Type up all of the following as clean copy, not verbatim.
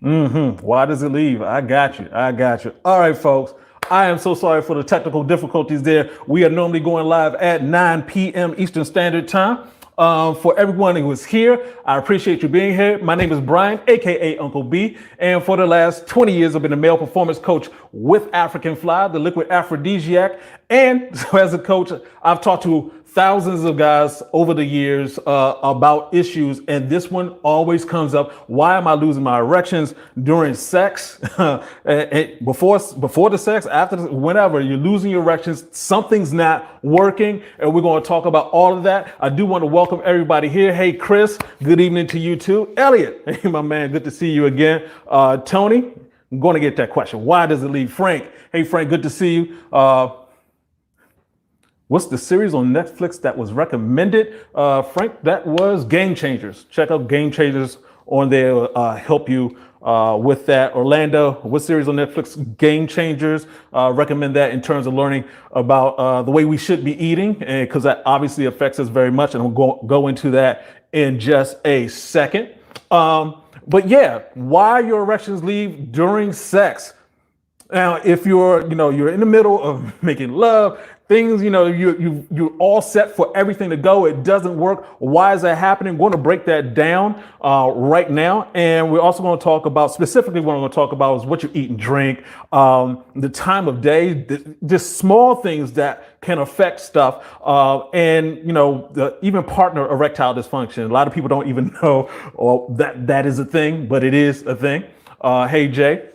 Why does it leave? I got you. I got you. All right, folks. I am so sorry for the technical difficulties there. We are normally going live at 9 p.m. Eastern Standard Time. For everyone who is here, I appreciate you being here. My name is Brian, aka Uncle B, and for the last 20 years, I've been a male performance coach with African Fly, the liquid aphrodisiac. And so, as a coach, I've talked to thousands of guys over the years about issues, and this one always comes up. Why am I losing my erections during sex? Before the sex, after whenever you're losing your erections, something's not working, and we're going to talk about all of that. I do want to welcome everybody here. Hey, Chris, good evening to you too. Elliot, hey, my man, good to see you again. Tony, I'm going to get that question. Why does it leave? Frank, hey, Frank, good to see you. What's the series on Netflix that was recommended? Frank, that was Game Changers. Check out Game Changers on there, help you with that. Orlando, what series on Netflix? Game Changers. Recommend that in terms of learning about the way we should be eating, because that obviously affects us very much. And we'll go into that in just a second. But yeah, why your erections leave during sex. Now, if you're in the middle of making love, things, you're all set for everything to go. It doesn't work. Why is that happening? We're going to break that down right now. And we're also going to talk about, specifically what I'm going to talk about is what you eat and drink, the time of day, just small things that can affect stuff. And, even partner erectile dysfunction. A lot of people don't even know that is a thing, but it is a thing. Hey, Jay.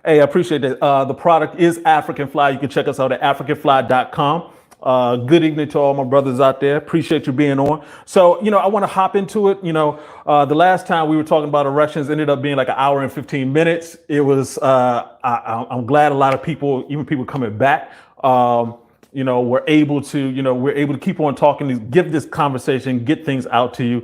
Hey, I appreciate that. The product is African Fly. You can check us out at africanfly.com. Good evening to all my brothers out there. Appreciate you being on. So, I want to hop into it. The last time we were talking about erections ended up being like an hour and 15 minutes. It was, I'm glad a lot of people, even people coming back, we're able to keep on talking, give this conversation, get things out to you.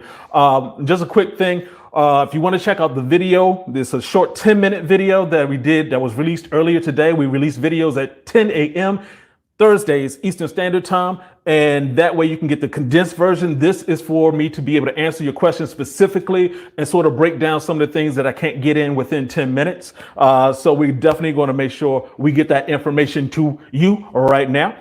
Just a quick thing. If you want to check out the video, there's a short 10-minute video that we did that was released earlier today. We released videos at 10 a.m. Thursdays, Eastern Standard Time. And that way you can get the condensed version. This is for me to be able to answer your questions specifically and sort of break down some of the things that I can't get in within 10 minutes. So we're definitely going to make sure we get that information to you right now.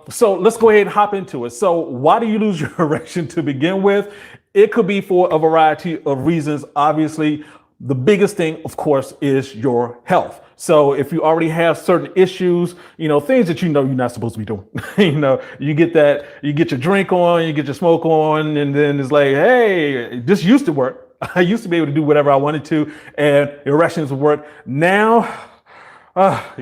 So let's go ahead and hop into it. So why do you lose your erection to begin with? It could be for a variety of reasons. Obviously, the biggest thing, of course, is your health. So if you already have certain issues, things that you're not supposed to be doing, you get your drink on, you get your smoke on, and then it's like, hey, this used to work. I used to be able to do whatever I wanted to, and erections would work. Now, like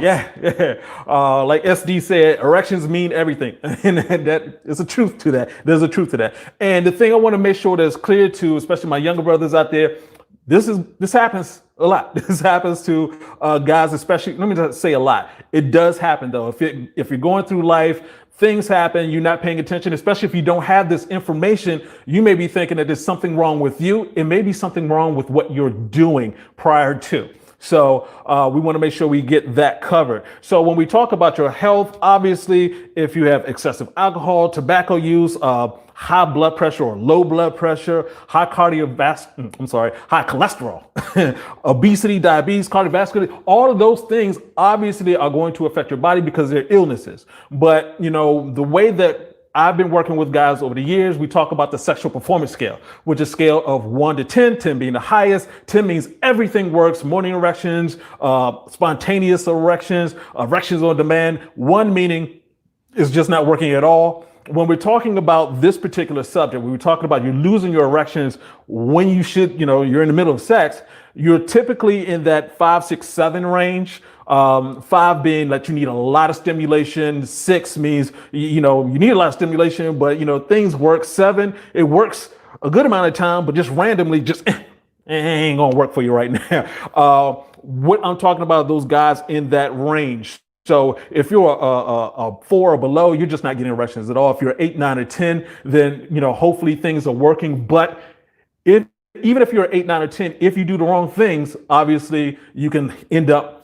SD said, erections mean everything. And that is a truth to that. There's a truth to that. And the thing I want to make sure that's clear to, especially my younger brothers out there, this happens a lot. This happens to guys, especially, let me just say a lot. It does happen though. If you're going through life, things happen, you're not paying attention, especially if you don't have this information, you may be thinking that there's something wrong with you. It may be something wrong with what you're doing prior to. So we want to make sure we get that covered. So when we talk about your health, obviously, if you have excessive alcohol, tobacco use, high blood pressure or low blood pressure, high cholesterol, obesity, diabetes, cardiovascular, all of those things obviously are going to affect your body because they're illnesses. But, the way that I've been working with guys over the years, we talk about the sexual performance scale, which is a scale of 1 to 10, 10 being the highest. 10 means everything works, morning erections, spontaneous erections, erections on demand. 1 meaning it's just not working at all. When we're talking about this particular subject, when we're talking about you're losing your erections when you should, you're in the middle of sex, you're typically in that 5, 6, 7 range. 5 being that you need a lot of stimulation. 6 means, you need a lot of stimulation, but, things work. 7, it works a good amount of time, but just randomly, ain't gonna work for you right now. What I'm talking about, those guys in that range. So if you're a 4 or below, you're just not getting erections at all. If you're 8, 9, or 10, then, hopefully things are working. But even if you're 8, 9, or 10, if you do the wrong things, obviously you can end up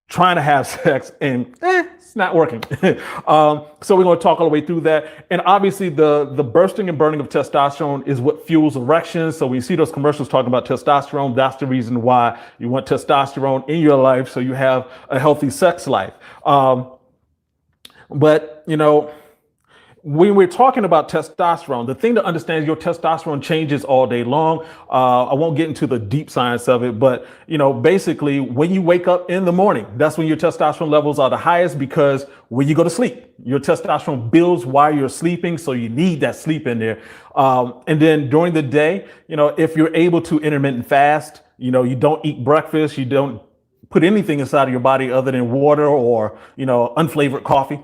trying to have sex and it's not working. So we're going to talk all the way through that. And obviously the bursting and burning of testosterone is what fuels erections. So we see those commercials talking about testosterone. That's the reason why you want testosterone in your life, so you have a healthy sex life. But, you know, when we're talking about testosterone, the thing to understand is your testosterone changes all day long. I won't get into the deep science of it, but, you know, basically when you wake up in the morning, that's when your testosterone levels are the highest, because when you go to sleep, your testosterone builds while you're sleeping. So you need that sleep in there. And then during the day, you know, if you're able to intermittent fast, you know, you don't eat breakfast, you don't put anything inside of your body other than water or, you know, unflavored coffee,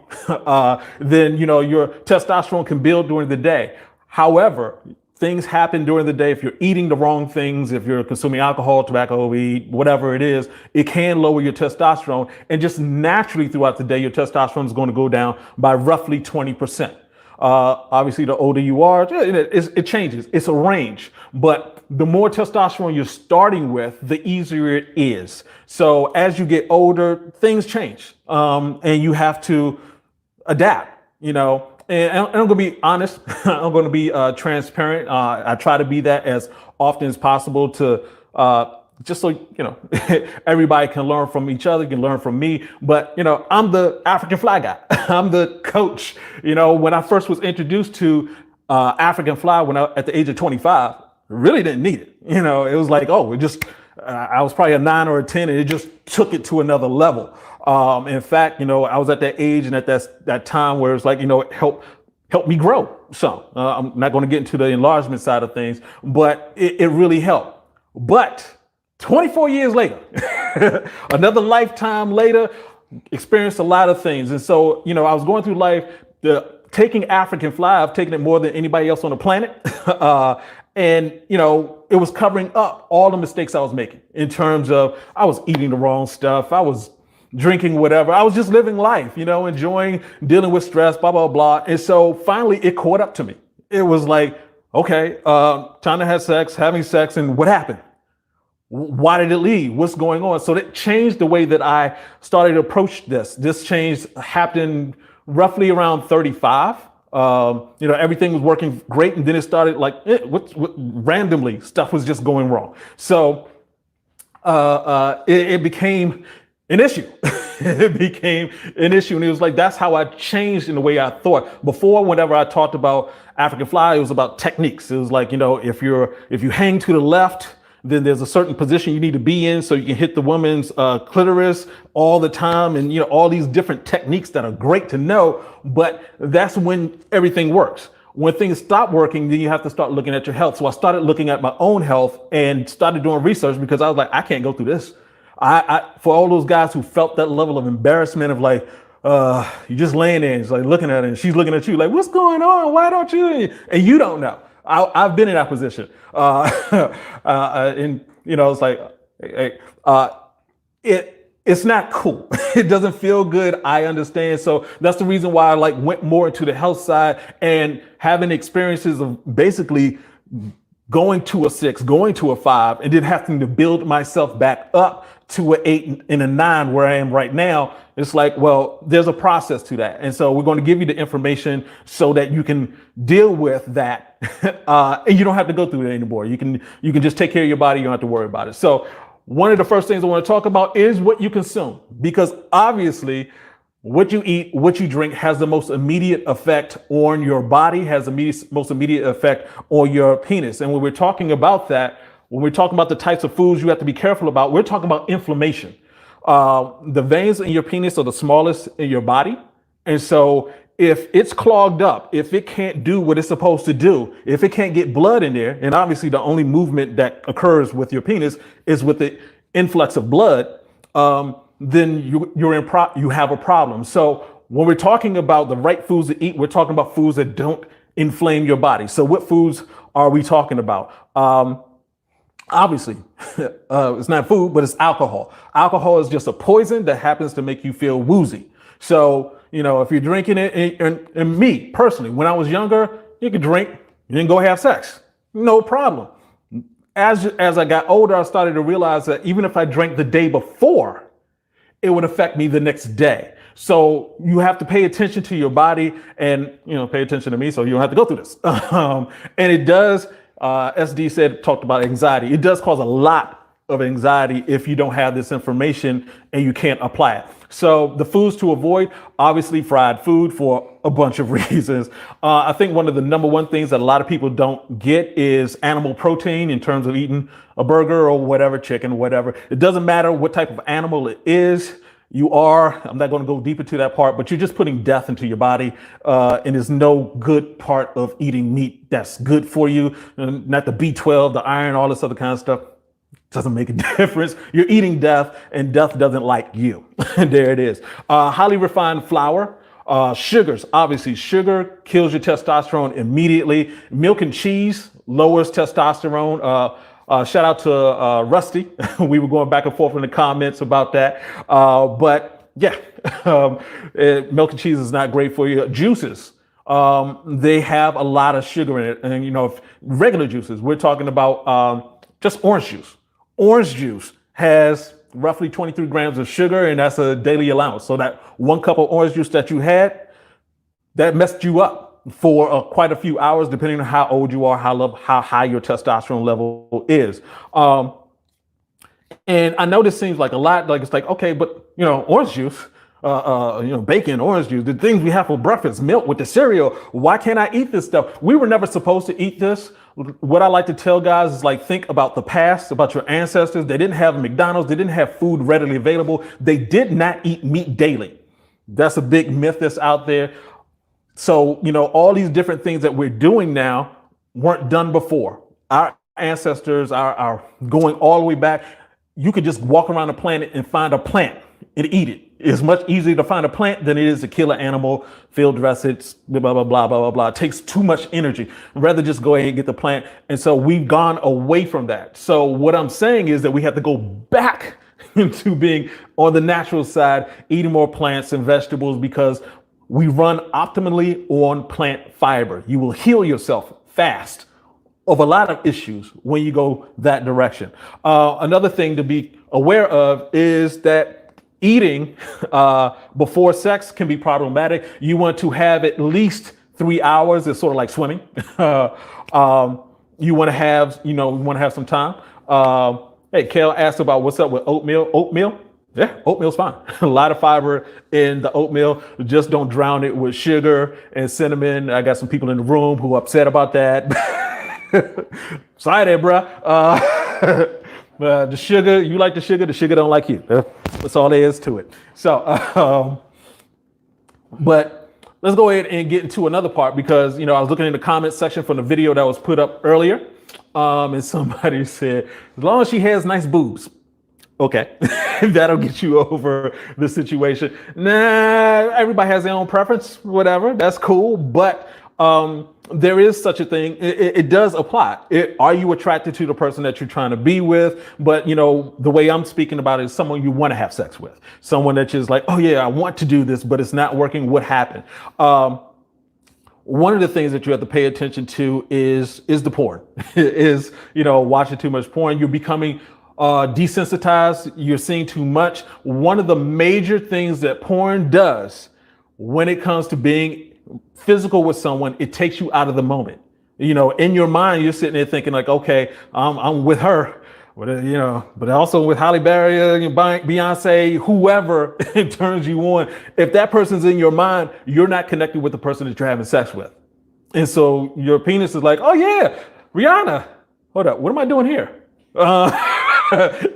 then, you know, your testosterone can build during the day. However, things happen during the day. If you're eating the wrong things, if you're consuming alcohol, tobacco, weed, whatever it is, it can lower your testosterone. And just naturally throughout the day, your testosterone is going to go down by roughly 20%. Obviously, the older you are, it changes. It's a range. But the more testosterone you're starting with, the easier it is. So as you get older, things change, and you have to adapt, you know. And I'm going to be honest. I'm going to be transparent. I try to be that as often as possible to just so, you know, everybody can learn from each other, can learn from me. But, you know, I'm the African fly guy. I'm the coach. You know, when I first was introduced to African fly at the age of 25, really didn't need it. You know, it was like, oh, it just, I was probably a 9 or a 10 and it just took it to another level. In fact, you know, I was at that age and at that time where it's like, you know, it helped me grow. So I'm not going to get into the enlargement side of things, but it really helped. But 24 years later, another lifetime later, experienced a lot of things. And so, you know, I was going through life, taking African fly, I've taken it more than anybody else on the planet. And, you know, it was covering up all the mistakes I was making in terms of I was eating the wrong stuff. I was drinking whatever. I was just living life, you know, enjoying dealing with stress, blah, blah, blah. And so finally it caught up to me. It was like, okay, time to have sex, having sex. And what happened? Why did it leave? What's going on? So it changed the way that I started to approach this. This change happened roughly around 35. You know, everything was working great. And then it started like, randomly stuff was just going wrong. So it became an issue. It became an issue. And it was like, that's how I changed in the way I thought. Before, whenever I talked about African fly, it was about techniques. It was like, you know, if you hang to the left, then there's a certain position you need to be in so you can hit the woman's clitoris all the time. And, you know, all these different techniques that are great to know, but that's when everything works. When things stop working, then you have to start looking at your health. So I started looking at my own health and started doing research because I was like, I can't go through this. For all those guys who felt that level of embarrassment of like, you just laying there and it's like looking at her and she's looking at you like, what's going on? Why don't you? And you don't know. I've been in that position. And, you know, it's like, it's not cool. It doesn't feel good. I understand. So that's the reason why I like went more into the health side and having experiences of basically going to a 6, going to a 5, and then having to build myself back up to an 8 and a 9 where I am right now. It's like, well, there's a process to that. And so we're going to give you the information so that you can deal with that. And you don't have to go through it anymore. You can just take care of your body. You don't have to worry about it. So one of the first things I want to talk about is what you consume, because obviously what you eat, what you drink has the most immediate effect on your body, has the most immediate effect on your penis. And when we're talking about that, when we're talking about the types of foods you have to be careful about, we're talking about inflammation. The veins in your penis are the smallest in your body. And so if it's clogged up, if it can't do what it's supposed to do, if it can't get blood in there, and obviously the only movement that occurs with your penis is with the influx of blood, then you have a problem. So when we're talking about the right foods to eat, we're talking about foods that don't inflame your body. So what foods are we talking about? Obviously, it's not food, but it's alcohol. Alcohol is just a poison that happens to make you feel woozy. So, you know, if you're drinking it, and me personally, when I was younger, you could drink and then go have sex. No problem. As I got older, I started to realize that even if I drank the day before, it would affect me the next day. So you have to pay attention to your body and, pay attention to me so you don't have to go through this. And it does, SD talked about anxiety. It does cause a lot of anxiety if you don't have this information and you can't apply it. So the foods to avoid, obviously fried food for a bunch of reasons. I think one of the number one things that a lot of people don't get is animal protein in terms of eating a burger or whatever, chicken, whatever. It doesn't matter what type of animal it is. I'm not going to go deep into that part, but you're just putting death into your body. And there's no good part of eating meat that's good for you. Not the B12, the iron, all this other kind of stuff. Doesn't make a difference. You're eating death and death doesn't like you. And there it is. Highly refined flour, sugars. Obviously, sugar kills your testosterone immediately. Milk and cheese lowers testosterone. Shout out to Rusty. We were going back and forth in the comments about that. But yeah, milk and cheese is not great for you. Juices. They have a lot of sugar in it. And, regular juices, we're talking about just orange juice. Orange juice has roughly 23 grams of sugar, and that's a daily allowance. So that 1 cup of orange juice that you had, that messed you up for quite a few hours, depending on how old you are, how high your testosterone level is. And I know this seems like a lot, like it's like, okay, but orange juice, bacon, orange juice, the things we have for breakfast, milk with the cereal. Why can't I eat this stuff? We were never supposed to eat this. What I like to tell guys is think about the past, about your ancestors. They didn't have McDonald's. They didn't have food readily available. They did not eat meat daily. That's a big myth that's out there. So, all these different things that we're doing now weren't done before. Our ancestors are going all the way back. You could just walk around the planet and find a plant and eat it. It's much easier to find a plant than it is to kill an animal, field dress it, blah, blah, blah, blah, blah, blah. It takes too much energy. Rather just go ahead and get the plant. And so we've gone away from that. So what I'm saying is that we have to go back into being on the natural side, eating more plants and vegetables, because we run optimally on plant fiber. You will heal yourself fast of a lot of issues when you go that direction. Another thing to be aware of is that eating before sex can be problematic. You want to have at least 3 hours. It's sort of like swimming. You want to have some time. Hey, Kale asked about what's up with oatmeal. Oatmeal? Yeah, oatmeal's fine. A lot of fiber in the oatmeal. Just don't drown it with sugar and cinnamon. I got some people in the room who are upset about that. Sorry there, bruh. The sugar, you like the sugar don't like you. That's all there is to it. So, but let's go ahead and get into another part, because, I was looking in the comment section from the video that was put up earlier. And somebody said, as long as she has nice boobs, okay, that'll get you over the situation. Nah, everybody has their own preference, whatever. That's cool. But there is such a thing. It does apply. Are you attracted to the person that you're trying to be with? But, the way I'm speaking about it is someone you want to have sex with. Someone that's just like, oh, yeah, I want to do this, but it's not working. What happened? One of the things that you have to pay attention to is the porn, is, watching too much porn. You're becoming desensitized. You're seeing too much. One of the major things that porn does when it comes to being physical with someone, it takes you out of the moment. In your mind, you're sitting there thinking like, okay, I'm with her, but also with Halle Berry, Beyonce, whoever it turns you on. If that person's in your mind, you're not connected with the person that you're having sex with. And so your penis is like, oh yeah, Rihanna, hold up, what am I doing here?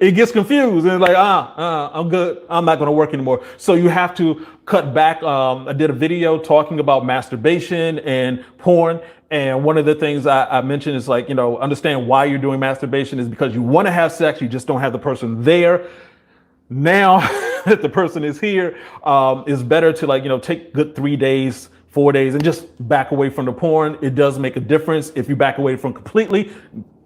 It gets confused and it's like, I'm good. I'm not going to work anymore. So you have to cut back. I did a video talking about masturbation and porn. And one of the things I mentioned is understand why you're doing masturbation is because you want to have sex. You just don't have the person there. Now that the person is here, it's better to take good 3 days, 4 days and just back away from the porn. It does make a difference. If you back away from completely,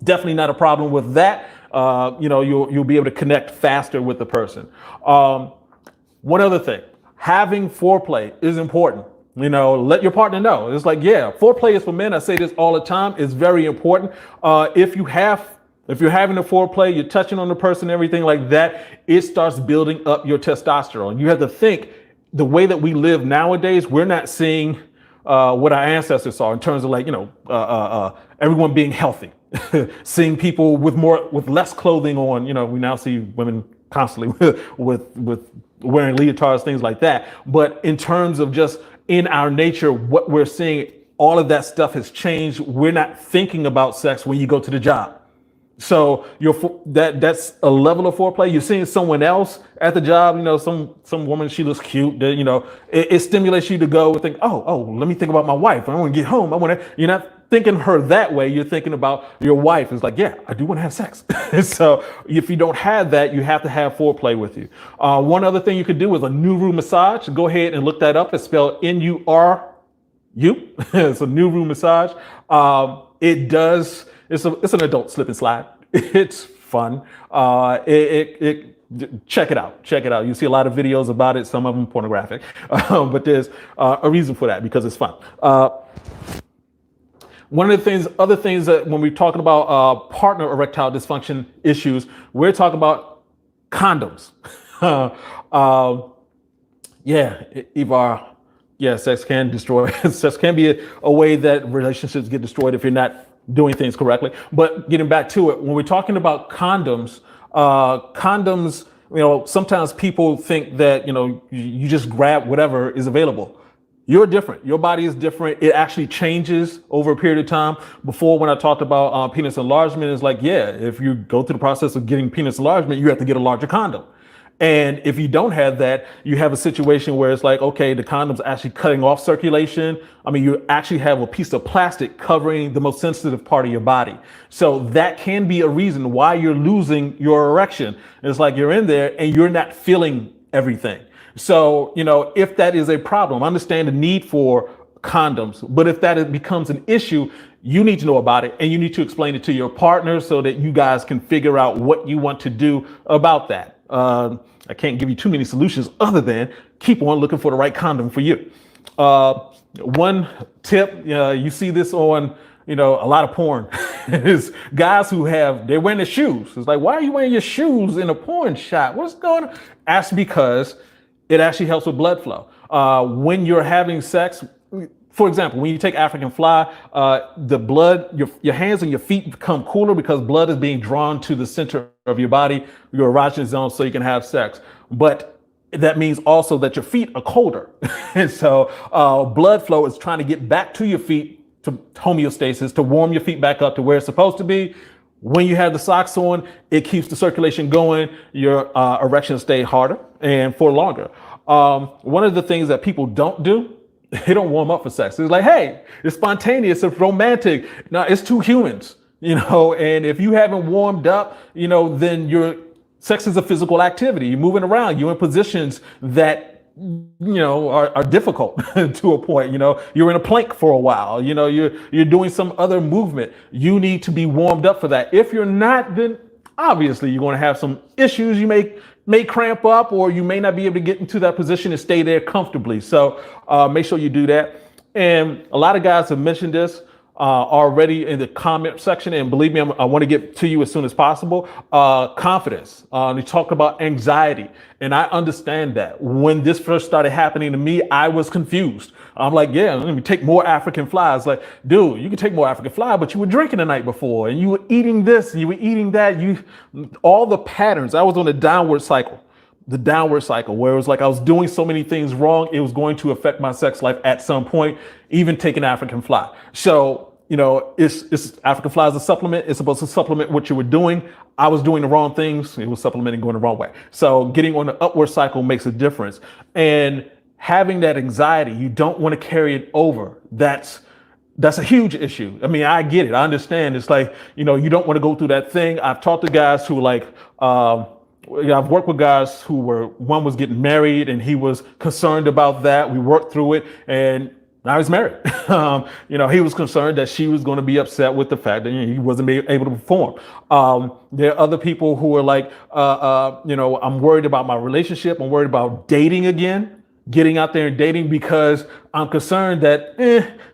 definitely not a problem with that. You'll be able to connect faster with the person. One other thing, having foreplay is important. Let your partner know. It's like, yeah, foreplay is for men. I say this all the time. It's very important. If you have If you're having a foreplay, you're touching on the person, everything like that, it starts building up your testosterone. You have to think the way that we live nowadays, we're not seeing what our ancestors saw in terms of like, everyone being healthy, seeing people with less clothing on. We now see women constantly with wearing leotards, things like that. But in terms of just in our nature, what we're seeing, all of that stuff has changed. We're not thinking about sex when you go to the job. So that's a level of foreplay. You're seeing someone else at the job, some woman, she looks cute, it stimulates you to go and think, oh, let me think about my wife. I want to get home. You're not thinking her that way. You're thinking about your wife. It's like, yeah, I do want to have sex. So if you don't have that, you have to have foreplay with you. One other thing you could do is a Nuru massage. Go ahead and look that up. It's spelled Nuru. It's a Nuru massage. It's an adult slip and slide. It's fun. Check it out. Check it out. You see a lot of videos about it. Some of them pornographic, but there's a reason for that because it's fun. One of the other things that when we're talking about partner erectile dysfunction issues, we're talking about condoms. Sex can destroy. Sex can be a way that relationships get destroyed if you're not doing things correctly. But getting back to it, when we're talking about condoms, sometimes people think that, you just grab whatever is available. You're different. Your body is different. It actually changes over a period of time. Before, when I talked about penis enlargement, it's like, if you go through the process of getting penis enlargement, you have to get a larger condom. And if you don't have that, you have a situation where it's like, okay, the condom's actually cutting off circulation. You actually have a piece of plastic covering the most sensitive part of your body. So that can be a reason why you're losing your erection. It's like you're in there and you're not feeling everything. So, if that is a problem, understand the need for condoms. But if that becomes an issue, you need to know about it and you need to explain it to your partner so that you guys can figure out what you want to do about that. I can't give you too many solutions other than keep on looking for the right condom for you. One tip, you see this on, a lot of porn is guys they're wearing their shoes. It's like, why are you wearing your shoes in a porn shot? What's going on? That's because it actually helps with blood flow. When you're having sex, for example, when you take African fly, the blood, your hands and your feet become cooler because blood is being drawn to the center of your body, your erogenous zone, so you can have sex. But that means also that your feet are colder. And so blood flow is trying to get back to your feet to homeostasis, to warm your feet back up to where it's supposed to be. When you have the socks on, it keeps the circulation going. Your erections stay harder and for longer. One of the things that people don't do, they don't warm up for sex. It's like, hey, it's spontaneous, it's romantic. Now it's two humans, and if you haven't warmed up, then your sex is a physical activity. You're moving around, you're in positions that, are difficult to a point. You're in a plank for a while, you're doing some other movement. You need to be warmed up for that. If you're not, then obviously you're going to have some issues. You may cramp up, or you may not be able to get into that position and stay there comfortably. So make sure you do that. And a lot of guys have mentioned this already in the comment section. And believe me, I want to get to you as soon as possible. Confidence. We talk about anxiety. And I understand that. When this first started happening to me, I was confused. I'm like, let me take more African flies. Like, dude, you can take more African fly, but you were drinking the night before and you were eating this, and you were eating that. All the patterns. I was on the downward cycle where it was like I was doing so many things wrong. It was going to affect my sex life at some point, even taking African fly. So, it's African fly is a supplement. It's supposed to supplement what you were doing. I was doing the wrong things. It was supplementing going the wrong way. So getting on the upward cycle makes a difference. And having that anxiety, you don't want to carry it over. That's a huge issue. I get it. I understand. It's like, you don't want to go through that thing. I've talked to guys who I've worked with guys one was getting married and he was concerned about that. We worked through it and now he's married. He was concerned that she was going to be upset with the fact that he wasn't able to perform. There are other people who are like, I'm worried about my relationship. I'm worried about dating again, getting out there and dating because I'm concerned that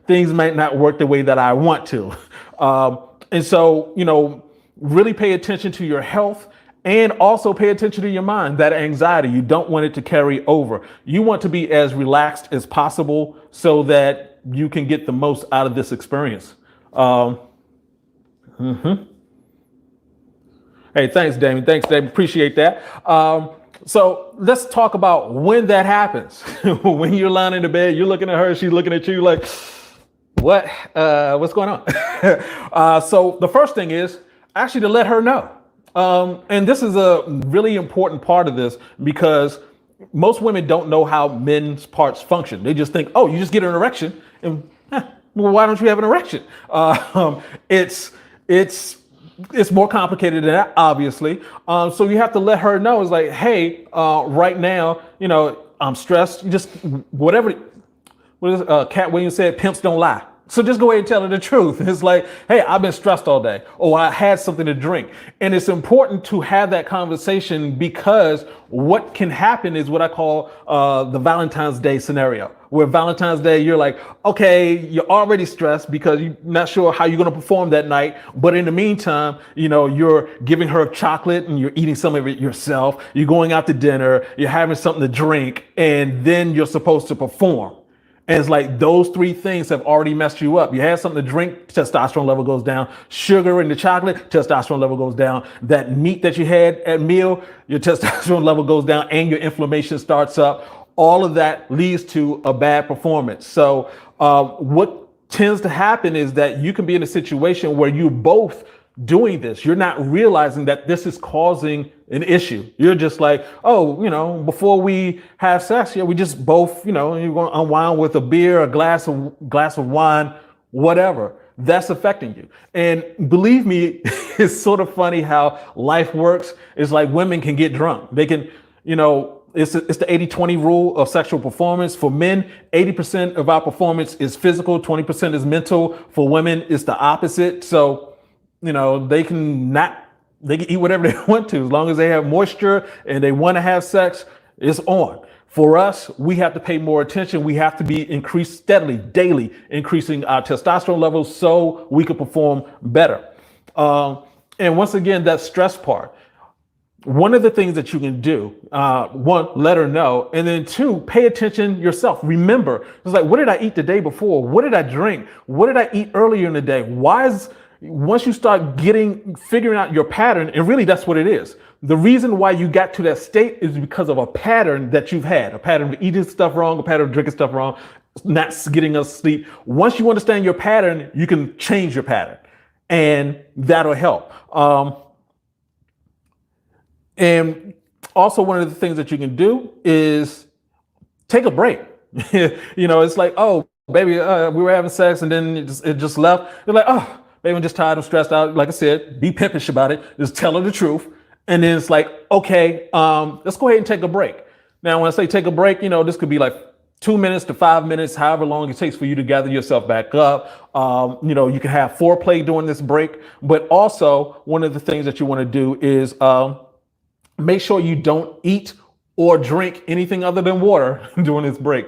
things might not work the way that I want to. And so, really pay attention to your health and also pay attention to your mind, that anxiety. You don't want it to carry over. You want to be as relaxed as possible so that you can get the most out of this experience. Hey, thanks, Damien. Thanks, Damien. Appreciate that. So let's talk about when that happens. When you're lying in the bed, you're looking at her, she's looking at you like, what? What's going on? So the first thing is actually to let her know. And this is a really important part of this because most women don't know how men's parts function. They just think, oh, you just get an erection and well, why don't you have an erection? It's more complicated than that, obviously. So you have to let her know. It's like, hey, right now, I'm stressed. You just whatever. What is Cat Williams said? Pimps don't lie. So just go ahead and tell her the truth. It's like, hey, I've been stressed all day, or I had something to drink. And it's important to have that conversation because what can happen is what I call the Valentine's Day scenario, where Valentine's Day, you're like, okay, you're already stressed because you're not sure how you're going to perform that night. But in the meantime, you're giving her chocolate and you're eating some of it yourself. You're going out to dinner, you're having something to drink, and then you're supposed to perform. And it's like those three things have already messed you up. You had something to drink, testosterone level goes down. Sugar in the chocolate, testosterone level goes down. That meat that you had at meal, your testosterone level goes down and your inflammation starts up. All of that leads to a bad performance. So what tends to happen is that you can be in a situation where you're both doing this. You're not realizing that this is causing an issue. You're just like, oh, before we have sex, we just both, you're going to unwind with a beer, a glass of wine, whatever. That's affecting you. And believe me, it's sort of funny how life works. It's like women can get drunk. They can, it's the 80-20 rule of sexual performance. For men, 80% of our performance is physical, 20% is mental. For women, it's the opposite. So, they can eat whatever they want to, as long as they have moisture and they want to have sex, it's on. For us, we have to pay more attention. We have to be increased steadily, daily, increasing our testosterone levels so we can perform better. And once again, that stress part. One of the things that you can do, one, let her know. And then two, pay attention yourself. Remember, it's like, what did I eat the day before? What did I drink? What did I eat earlier in the day? Once you start figuring out your pattern, and really that's what it is. The reason why you got to that state is because of a pattern that you've had, a pattern of eating stuff wrong, a pattern of drinking stuff wrong, not getting enough sleep. Once you understand your pattern, you can change your pattern and that'll help. And also one of the things that you can do is take a break. It's like, oh, baby, we were having sex and then it just left. You're like, oh, baby, I'm just tired, I'm stressed out. Like I said, be pimpish about it. Just tell her the truth. And then it's like, okay, let's go ahead and take a break. Now, when I say take a break, this could be like 2 minutes to 5 minutes, however long it takes for you to gather yourself back up. You can have foreplay during this break. But also, one of the things that you want to do is make sure you don't eat or drink anything other than water during this break,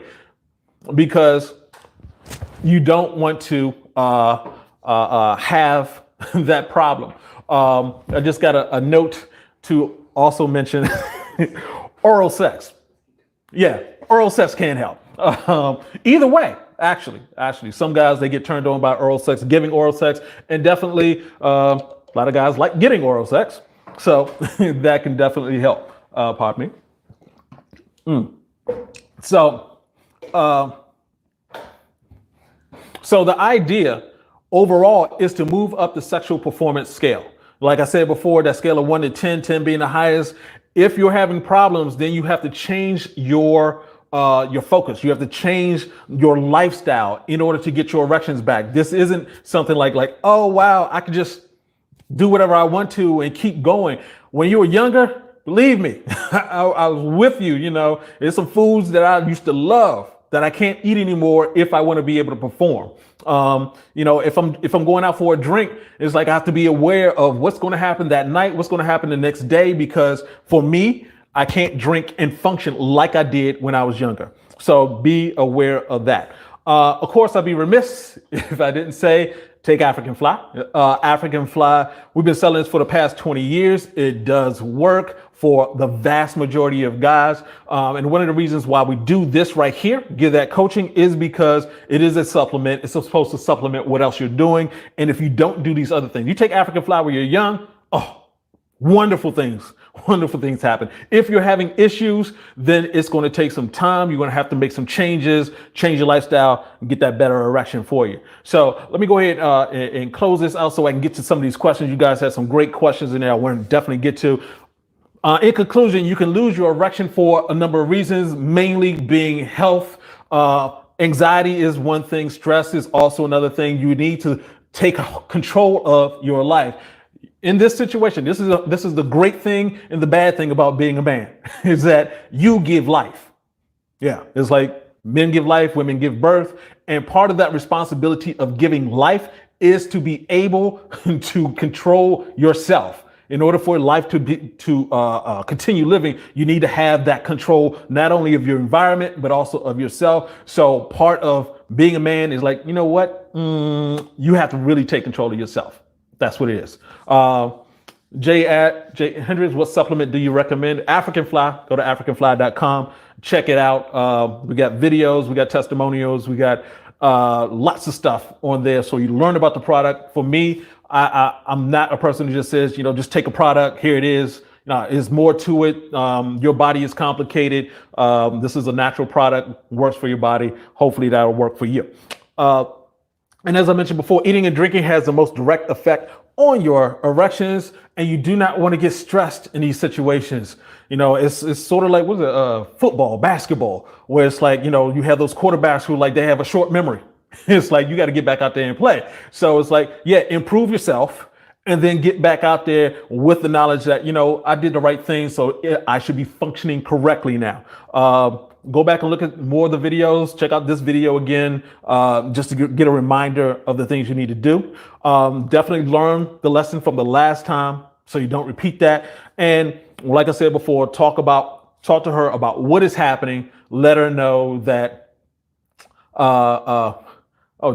because you don't want to have that problem. I just got a note to also mention oral sex. Yeah, oral sex can help. Either way, actually, some guys, they get turned on by oral sex, giving oral sex, and definitely a lot of guys like getting oral sex. So that can definitely help. Pardon me. So the idea overall is to move up the sexual performance scale. Like I said before, that scale of 1 to 10, 10 being the highest. If you're having problems, then you have to change your focus. You have to change your lifestyle in order to get your erections back. This isn't something like, oh, wow, I can just do whatever I want to and keep going. When you were younger, believe me, I was with you. There's some foods that I used to love that I can't eat anymore if I want to be able to perform. If I'm going out for a drink, it's like I have to be aware of what's going to happen that night, what's going to happen the next day, because for me, I can't drink and function like I did when I was younger. So be aware of that. Of course, I'd be remiss if I didn't say take African Fly. African Fly, we've been selling this for the past 20 years. It does work for the vast majority of guys. And one of the reasons why we do this right here, give that coaching, is because it is a supplement. It's supposed to supplement what else you're doing. And if you don't do these other things, you take African Fly when you're young, wonderful things happen. If you're having issues, then it's going to take some time. You're going to have to make some changes, change your lifestyle, and get that better erection for you. So let me go ahead and close this out so I can get to some of these questions. You guys had some great questions in there I want to definitely get to. In conclusion, you can lose your erection for a number of reasons, mainly being health. Anxiety is one thing. Stress is also another thing. You need to take control of your life. In this situation, this is the great thing and the bad thing about being a man is that you give life. Yeah, it's like men give life, women give birth. And part of that responsibility of giving life is to be able to control yourself. In order for life to continue living, you need to have that control, not only of your environment, but also of yourself. So part of being a man is like, you know what? You have to really take control of yourself. That's what it is. Jay Hendricks, what supplement do you recommend? African Fly. Go to africanfly.com. Check it out. We got videos, we got testimonials, we got lots of stuff on there. So you learn about the product. For me, I'm not a person who just says, just take a product. Here it is. There's more to it. Your body is complicated. This is a natural product, works for your body. Hopefully that'll work for you. And as I mentioned before, eating and drinking has the most direct effect on your erections, and you do not want to get stressed in these situations. It's sort of like, football, basketball, where it's like, you have those quarterbacks who they have a short memory. It's like, you got to get back out there and play. So it's like, improve yourself and then get back out there with the knowledge that, I did the right thing. So I should be functioning correctly now. Go back and look at more of the videos. Check out this video again, just to get a reminder of the things you need to do. Definitely learn the lesson from the last time so you don't repeat that. And like I said before, talk to her about what is happening. Let her know that,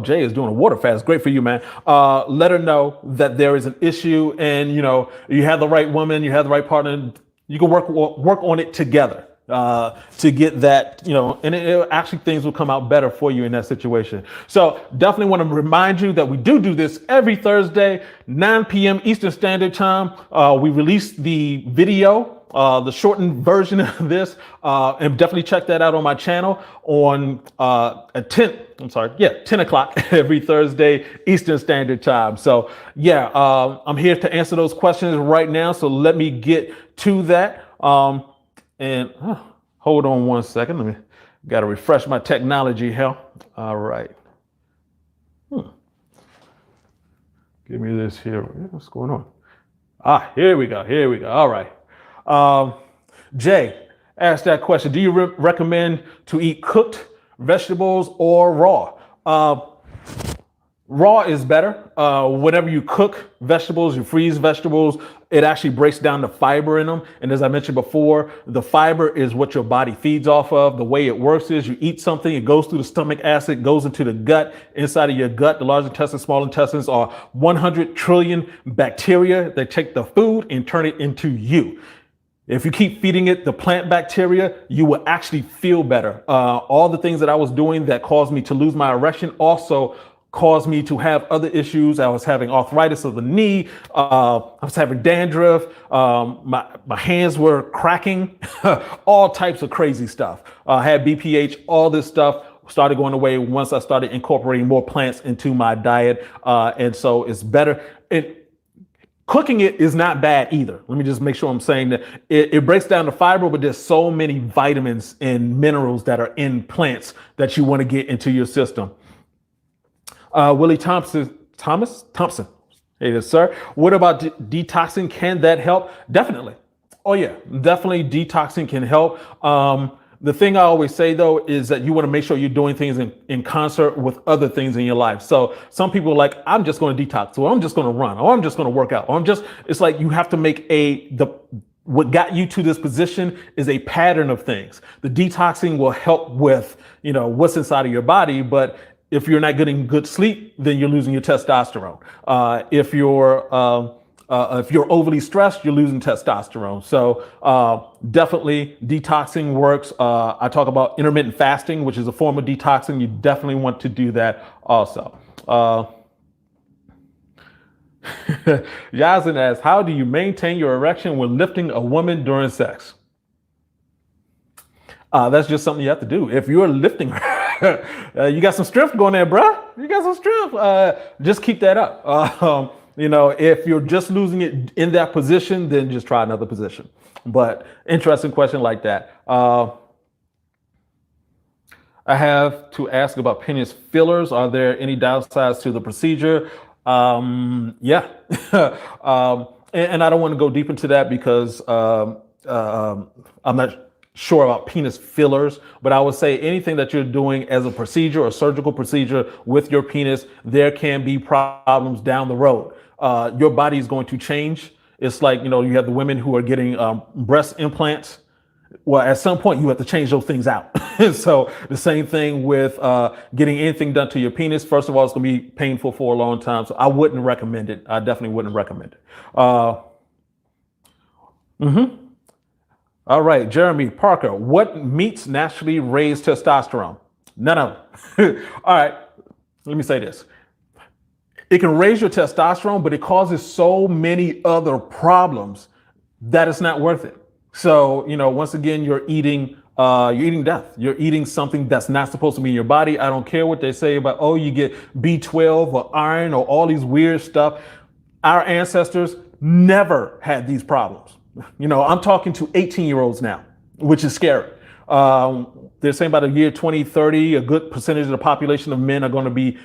Jay is doing a water fast. Great for you, man. Let her know that there is an issue and, you have the right woman, you have the right partner. You can work on it together. To get that, and actually things will come out better for you in that situation. So definitely want to remind you that we do this every Thursday, 9 p.m. Eastern Standard Time. We release the video, the shortened version of this, and definitely check that out on my channel on at 10 o'clock every Thursday Eastern Standard Time. So I'm here to answer those questions right now. So let me get to that. And hold on one second. Got to refresh my technology here. All right. Give me this here. What's going on? Here we go. All right. Jay asked that question. Do you recommend to eat cooked vegetables or raw? Raw is better. Whenever you cook vegetables, you freeze vegetables, it actually breaks down the fiber in them. And as I mentioned before, the fiber is what your body feeds off of. The way it works is you eat something, it goes through the stomach acid, goes into the gut. Inside of your gut, the large intestine, small intestines are 100 trillion bacteria. They take the food and turn it into you. If you keep feeding it the plant bacteria, you will actually feel better. All the things that I was doing that caused me to lose my erection also caused me to have other issues. I was having arthritis of the knee. I was having dandruff. My hands were cracking, all types of crazy stuff. I had BPH, all this stuff started going away once I started incorporating more plants into my diet. And so it's better. Cooking it is not bad either. Let me just make sure I'm saying that it breaks down the fiber, but there's so many vitamins and minerals that are in plants that you want to get into your system. Willie Thompson. Hey there, sir. What about detoxing? Can that help? Definitely. Oh yeah, definitely detoxing can help. The thing I always say though is that you want to make sure you're doing things in concert with other things in your life. So some people are like, I'm just going to detox, or I'm just going to run, or I'm just going to work out, or it's like you have to make what got you to this position is a pattern of things. The detoxing will help with, what's inside of your body, but If you're not getting good sleep, then you're losing your testosterone. If you're overly stressed, you're losing testosterone. So definitely detoxing works. I talk about intermittent fasting, which is a form of detoxing. You definitely want to do that also. Yazin asks, how do you maintain your erection when lifting a woman during sex? That's just something you have to do. If you're lifting her, you got some strength going there, bruh. You got some strength. Just keep that up. If you're just losing it in that position, then just try another position. But interesting question like that. I have to ask about penis fillers. Are there any downsides to the procedure? Yeah. And I don't want to go deep into that because I'm not sure about penis fillers, but I would say anything that you're doing as a procedure or surgical procedure with your penis, there can be problems down the road. Your body is going to change. It's like, you have the women who are getting breast implants. Well, at some point you have to change those things out. So the same thing with getting anything done to your penis. First of all, it's going to be painful for a long time. So I wouldn't recommend it. I definitely wouldn't recommend it. All right, Jeremy Parker, what meats naturally raise testosterone? None of them. All right, let me say this. It can raise your testosterone, but it causes so many other problems that it's not worth it. So, once again, you're eating death. You're eating something that's not supposed to be in your body. I don't care what they say about, you get B12 or iron or all these weird stuff. Our ancestors never had these problems. I'm talking to 18-year-olds now, which is scary. They're saying by the year 2030, a good percentage of the population of men are going to be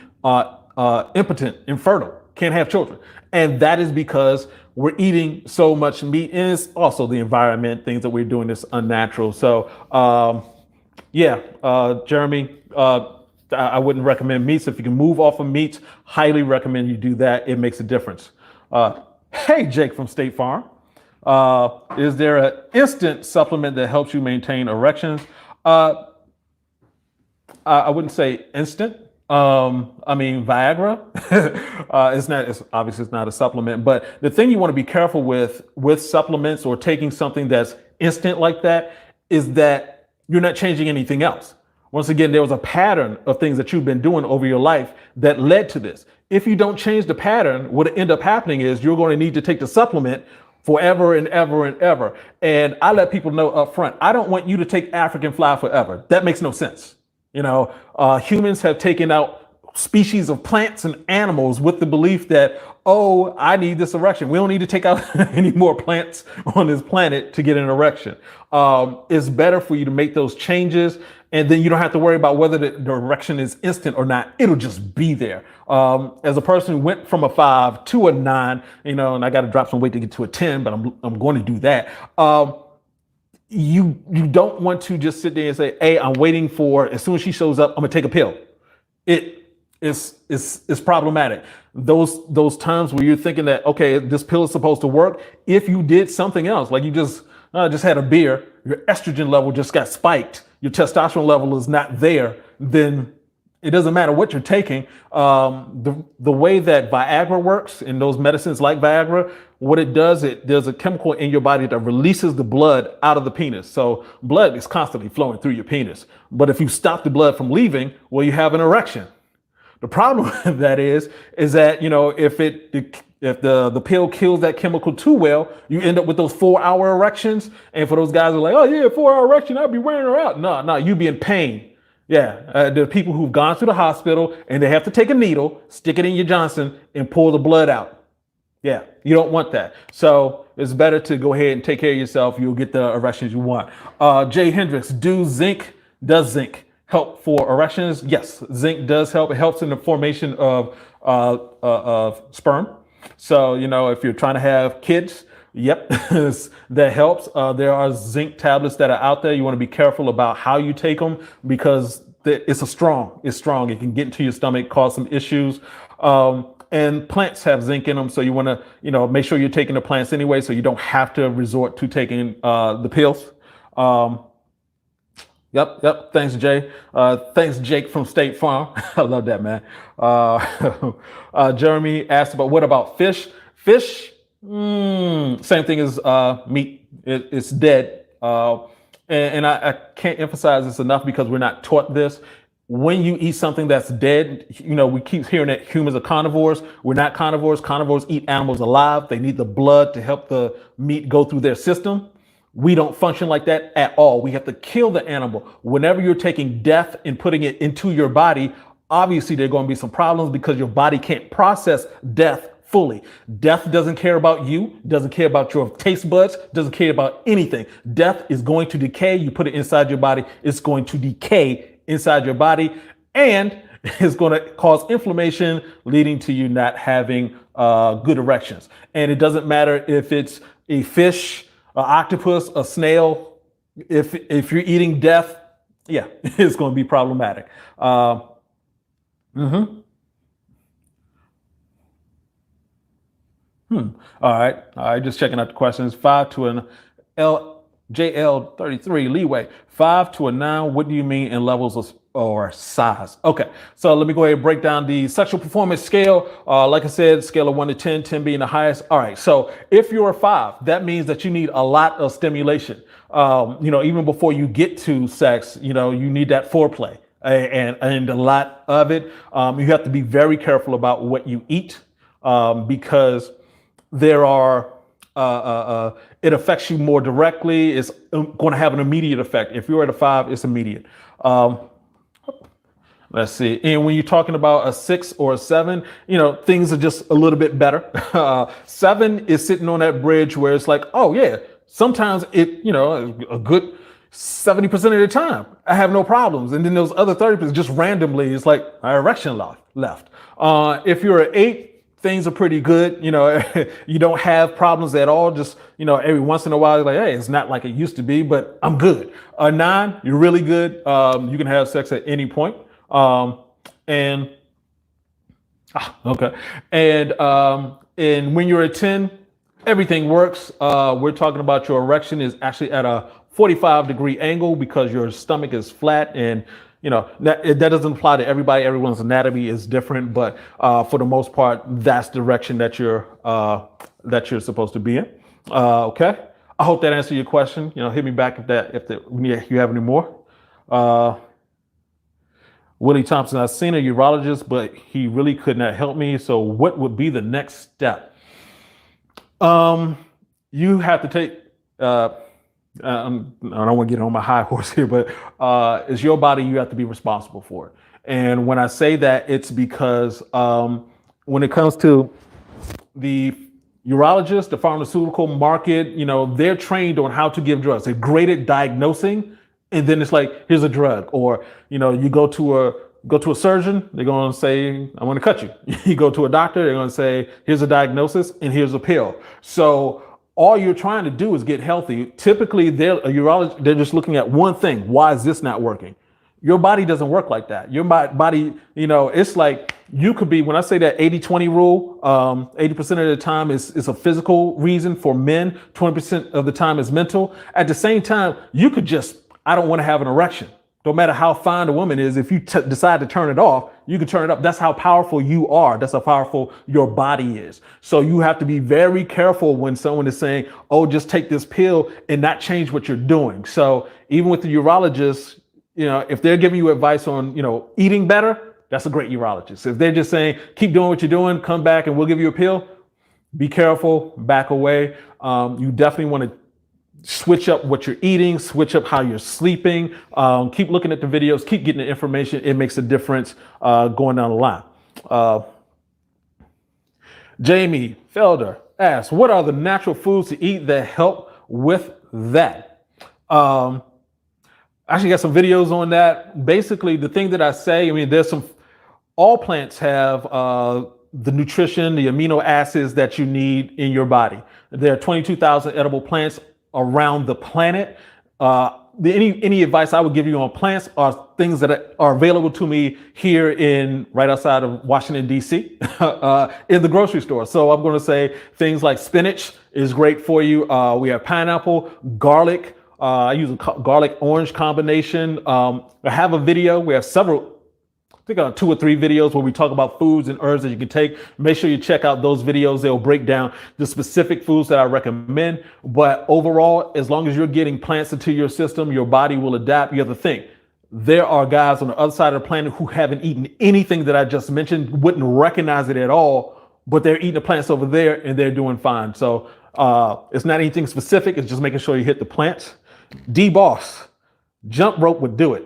impotent, infertile, can't have children. And that is because we're eating so much meat, and it's also the environment, things that we're doing that's unnatural. So, Jeremy, I wouldn't recommend meats. If you can move off of meats, highly recommend you do that. It makes a difference. Hey, Jake from State Farm. Is there an instant supplement that helps you maintain erections? I wouldn't say instant. Viagra, it's not a supplement, but the thing you want to be careful with supplements or taking something that's instant like that is that you're not changing anything else. Once again, there was a pattern of things that you've been doing over your life that led to this. If you don't change the pattern, what end up happening is you're going to need to take the supplement forever and ever and ever. And I let people know up front, I don't want you to take African fly forever. That makes no sense. Humans have taken out species of plants and animals with the belief that, I need this erection. We don't need to take out any more plants on this planet to get an erection. It's better for you to make those changes, and then you don't have to worry about whether the erection is instant or not. It'll just be there. As a person who went from a 5 to a 9, and I got to drop some weight to get to a 10, but I'm going to do that. You don't want to just sit there and say, hey, I'm waiting for, as soon as she shows up, I'm gonna take a pill. It's problematic. Those times where you're thinking that, okay, this pill is supposed to work. If you did something else, like you just had a beer, your estrogen level just got spiked, your testosterone level is not there, then it doesn't matter what you're taking. The way that Viagra works and those medicines like Viagra, what it does, there's a chemical in your body that releases the blood out of the penis. So blood is constantly flowing through your penis. But if you stop the blood from leaving, well, you have an erection. The problem with that is that, if the pill kills that chemical too well, you end up with those 4-hour erections. And for those guys who are like, 4-hour erection, I'll be wearing her out. No, you be in pain. Yeah, there are people who've gone to the hospital and they have to take a needle, stick it in your Johnson, and pull the blood out. Yeah, you don't want that. So it's better to go ahead and take care of yourself. You'll get the erections you want. Jay Hendricks, does zinc help for erections? Yes, zinc does help. It helps in the formation of sperm. So, if you're trying to have kids, yep, that helps. There are zinc tablets that are out there. You want to be careful about how you take them because it's strong. It can get into your stomach, cause some issues. And plants have zinc in them. So you want to, make sure you're taking the plants anyway, so you don't have to resort to taking the pills. Yep. Thanks, Jay. Thanks, Jake from State Farm. I love that, man. Jeremy asked about what about fish? Fish, same thing as meat. It's dead. And I can't emphasize this enough because we're not taught this. When you eat something that's dead, we keep hearing that humans are carnivores. We're not carnivores. Carnivores eat animals alive. They need the blood to help the meat go through their system. We don't function like that at all. We have to kill the animal. Whenever you're taking death and putting it into your body, obviously there are going to be some problems because your body can't process death fully. Death doesn't care about you, doesn't care about your taste buds, doesn't care about anything. Death is going to decay. You put it inside your body, it's going to decay inside your body, and it's going to cause inflammation, leading to you not having good erections. And it doesn't matter if it's a fish, an octopus, a snail. If you're eating death, yeah, it's going to be problematic. All right. Just checking out the questions. 5 to an JL33 leeway. 5 to a 9. What do you mean in levels of or size? Okay, so let me go ahead and break down the sexual performance scale. Like I said, scale of 1 to 10, 10 being the highest. All right, so if you're a 5, that means that you need a lot of stimulation. Even before you get to sex, you need that foreplay and a lot of it. You have to be very careful about what you eat because there are it affects you more directly. It's going to have an immediate effect. If you're at a 5, it's immediate. Let's see. And when you're talking about a 6 or a 7, things are just a little bit better. 7 is sitting on that bridge where it's like, oh yeah, sometimes a good 70% of the time I have no problems. And then those other 30% just randomly, it's like my erection left. If you're an 8, things are pretty good. You don't have problems at all. Just, every once in a while, you're like, hey, it's not like it used to be, but I'm good. A 9, you're really good. You can have sex at any point. And when you're at 10, everything works. We're talking about your erection is actually at a 45-degree angle because your stomach is flat, and that doesn't apply to everybody. Everyone's anatomy is different, but for the most part, that's the direction that you're supposed to be in. Okay, I hope that answered your question. Hit me back if you have any more. Willie Thompson, I've seen a urologist, but he really could not help me. So what would be the next step? You have to take, I don't want to get on my high horse here, but it's your body. You have to be responsible for it. And when I say that, it's because when it comes to the urologist, the pharmaceutical market, they're trained on how to give drugs. They're great at diagnosing. And then it's like, here's a drug. Or, you go to a surgeon, they're going to say, I want to cut you. You go to a doctor, they're going to say, here's a diagnosis and here's a pill. So all you're trying to do is get healthy. Typically, they're just looking at one thing. Why is this not working? Your body doesn't work like that. Your body, it's like you could be, when I say that 80-20 rule, 80% of the time is a physical reason for men, 20% of the time is mental. At the same time, you could just, I don't want to have an erection. No matter how fine a woman is, if you decide to turn it off, you can turn it up. That's how powerful you are. That's how powerful your body is. So you have to be very careful when someone is saying, oh, just take this pill and not change what you're doing. So even with the urologist, if they're giving you advice on, eating better, that's a great urologist. If they're just saying, keep doing what you're doing, come back and we'll give you a pill, be careful, back away. You definitely want to switch up what you're eating, switch up how you're sleeping, keep looking at the videos, keep getting the information. It makes a difference going down the line. Jamie Felder asks, what are the natural foods to eat that help with that? I actually got some videos on that. Basically, the thing that I say, all plants have the nutrition, the amino acids that you need in your body. There are 22,000 edible plants around the planet. Any advice I would give you on plants are things that are available to me here right outside of Washington, D.C. In the grocery store. So I'm going to say things like spinach is great for you. We have pineapple, garlic, I use a garlic orange combination. I have a video. We have several, I think 2 or 3 videos where we talk about foods and herbs that you can take. Make sure you check out those videos. They'll break down the specific foods that I recommend. But overall, as long as you're getting plants into your system, your body will adapt. You have to think. There are guys on the other side of the planet who haven't eaten anything that I just mentioned, wouldn't recognize it at all, but they're eating the plants over there and they're doing fine. So it's not anything specific. It's just making sure you hit the plants. D-Boss, jump rope would do it.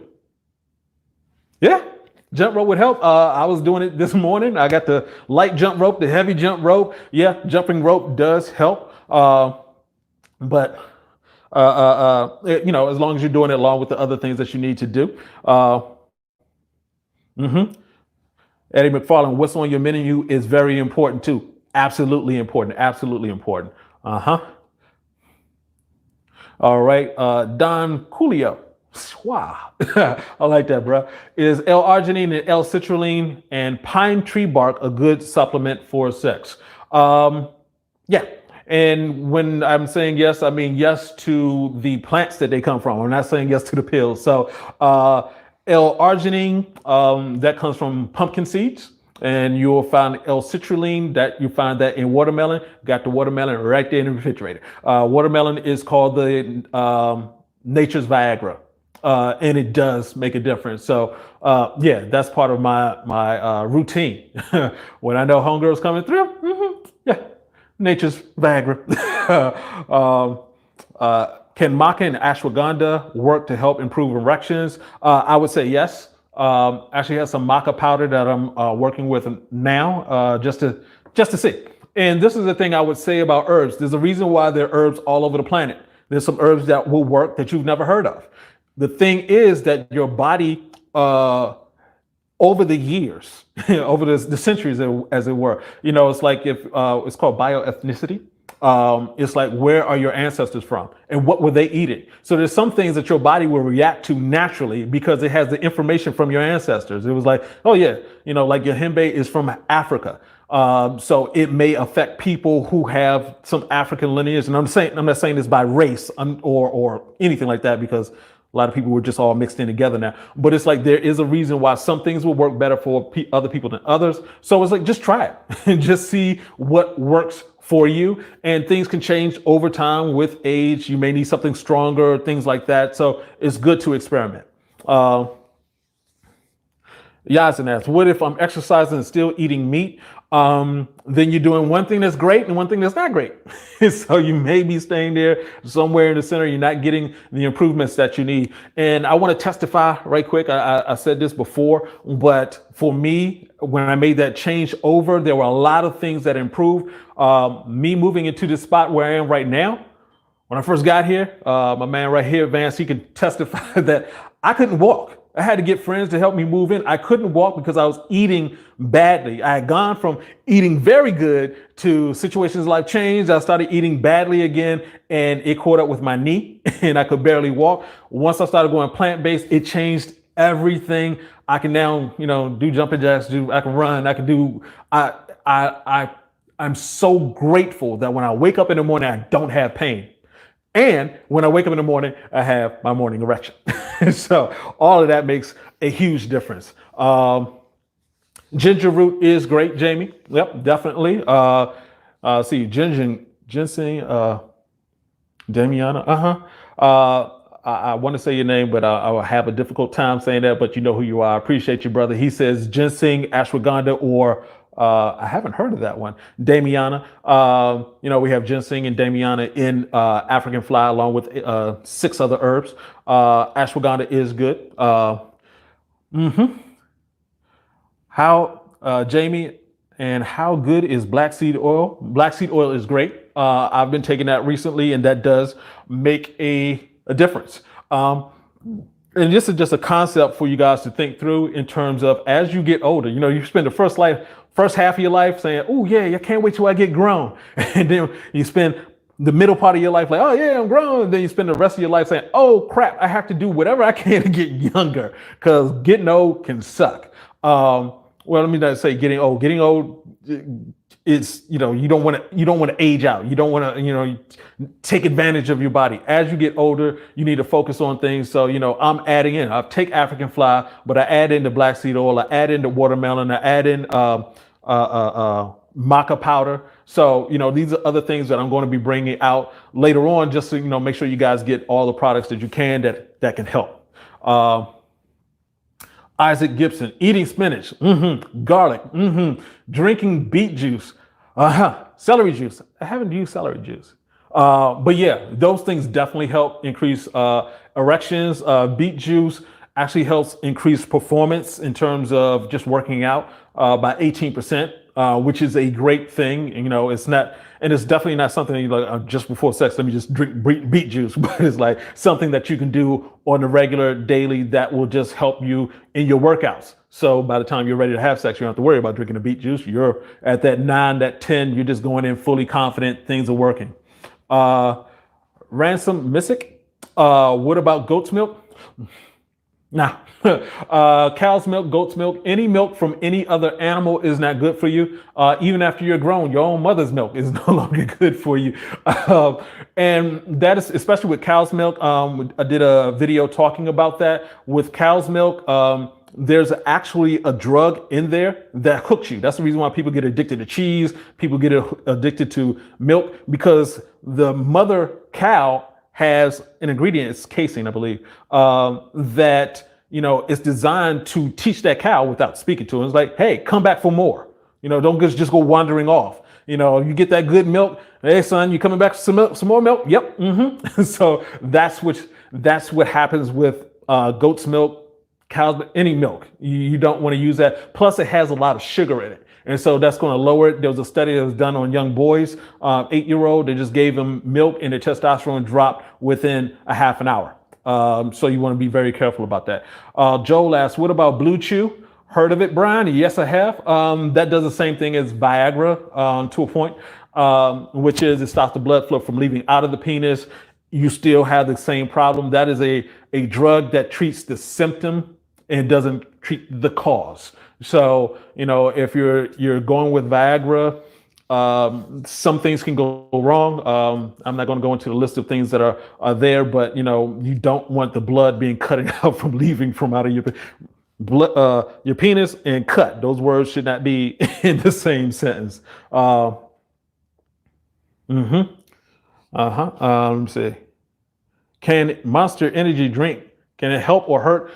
Yeah, jump rope would help. I was doing it this morning. I got the light jump rope, the heavy jump rope. Yeah, jumping rope does help. But as long as you're doing it along with the other things that you need to do. Eddie McFarland, what's on your menu is very important too. Absolutely important. Absolutely important. All right. Don Coolio. Wow. I like that, bro. Is L-arginine and L-citrulline and pine tree bark a good supplement for sex? Yeah. And when I'm saying yes, I mean yes to the plants that they come from. I'm not saying yes to the pills. So L-arginine, that comes from pumpkin seeds. And you'll find L-citrulline, that you find that in watermelon. Got the watermelon right there in the refrigerator. Watermelon is called the nature's Viagra. And it does make a difference. So yeah, that's part of my routine. When I know homegirl's coming through, yeah, nature's Viagra. Can maca and ashwagandha work to help improve erections? I would say yes. Actually have some maca powder that I'm working with now, just to see. And this is the thing I would say about herbs. There's a reason why there are herbs all over the planet. There's some herbs that will work that you've never heard of. The thing is that your body, over the years, over the centuries, as it were, it's like if it's called bioethnicity. It's like, where are your ancestors from and what were they eating? So there's some things that your body will react to naturally because it has the information from your ancestors. It was like, oh yeah, like your hembe is from Africa. So it may affect people who have some African lineage. And I'm not saying this by race or anything like that, because a lot of people were just all mixed in together now. But it's like there is a reason why some things will work better for other people than others. So it's like, just try it and just see what works for you. And things can change over time with age. You may need something stronger, things like that. So it's good to experiment. Yasin asks, what if I'm exercising and still eating meat? Then you're doing one thing that's great and one thing that's not great. So you may be staying there somewhere in the center. You're not getting the improvements that you need. And I want to testify right quick. I said this before, but for me, when I made that change over, there were a lot of things that improved. Me moving into the spot where I am right now. When I first got here, my man right here, Vance, he can testify that I couldn't walk. I had to get friends to help me move in. I couldn't walk because I was eating badly. I had gone from eating very good to situations like changed. I started eating badly again, and it caught up with my knee and I could barely walk. Once I started going plant-based, it changed everything. I can now, do jumping jacks, I can run, I can do, I'm so grateful that when I wake up in the morning, I don't have pain. And when I wake up in the morning, I have my morning erection. So all of that makes a huge difference. Ginger root is great, Jamie. Yep, definitely. See, ginseng, Damiana. I want to say your name, but I will have a difficult time saying that, but you know who you are. I appreciate you, brother. He says ginseng, ashwagandha, or I haven't heard of that one. Damiana. We have ginseng and Damiana in African fly, along with 6 other herbs. Ashwagandha is good. How, Jamie, and how good is black seed oil? Black seed oil is great. I've been taking that recently, and that does make a difference. And this is just a concept for you guys to think through in terms of, as you get older, you spend the first half of your life saying, oh yeah, I can't wait till I get grown. And then you spend the middle part of your life like, oh yeah, I'm grown. And then you spend the rest of your life saying, oh crap, I have to do whatever I can to get younger, because getting old can suck. Well, let me not say getting old. Getting old, it's, you don't want to age out. You don't want to, take advantage of your body. As you get older, you need to focus on things. So, I'm adding in, I take African fly, but I add in the black seed oil, I add in the watermelon, I add in maca powder. So, these are other things that I'm going to be bringing out later on, just so, make sure you guys get all the products that you can that can help. Isaac Gibson, eating spinach, garlic, drinking beet juice, celery juice. I haven't used celery juice. But yeah, those things definitely help increase erections. Beet juice actually helps increase performance in terms of just working out by 18%, which is a great thing. It's not, and it's definitely not something that you like just before sex, let me just drink beet juice, but it's like something that you can do on a regular daily that will just help you in your workouts. So by the time you're ready to have sex, you don't have to worry about drinking the beet juice. You're at that 9, that 10, you're just going in fully confident, things are working. Ransom Missick, what about goat's milk? Nah. Cow's milk, goat's milk, any milk from any other animal is not good for you. Even after you're grown, your own mother's milk is no longer good for you. And that is especially with cow's milk. I did a video talking about that. With cow's milk, there's actually a drug in there that hooks you. That's the reason why people get addicted to cheese. People get addicted to milk, because the mother cow has an ingredient, it's casein, I believe, that, it's designed to teach that cow without speaking to it. It's like, hey, come back for more. Don't just go wandering off. You get that good milk. Hey, son, you coming back for some more milk? Yep. So that's what happens with goat's milk, cow's milk, any milk. You don't want to use that. Plus, it has a lot of sugar in it. And so that's going to lower it. There was a study that was done on young boys, 8-year-old. They just gave them milk and their testosterone dropped within a half an hour. So you want to be very careful about that. Joel asks, what about Blue Chew? Heard of it, Brian? Yes, I have. That does the same thing as Viagra to a point, which is it stops the blood flow from leaving out of the penis. You still have the same problem. That is a drug that treats the symptom and doesn't treat the cause. So, if you're going with Viagra, some things can go wrong. I'm not going to go into the list of things that are there, but you don't want the blood being cut out from leaving from out of your penis and cut. Those words should not be in the same sentence. Let me see. Can Monster Energy drink, can it help or hurt?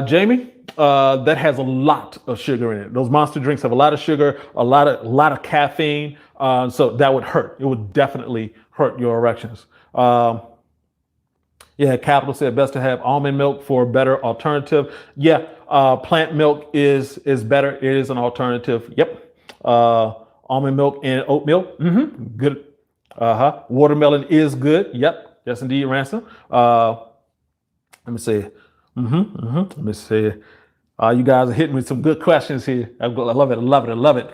Jamie, that has a lot of sugar in it. Those Monster drinks have a lot of sugar, a lot of caffeine. So that would hurt. It would definitely hurt your erections. Yeah, Capital said best to have almond milk for a better alternative. Yeah, plant milk is better. It is an alternative. Yep. Almond milk and oatmeal. Good. Watermelon is good. Yep. Yes, indeed, Ransom. Let me see. Let me see. You guys are hitting with some good questions here. I love it. I love it. I love it.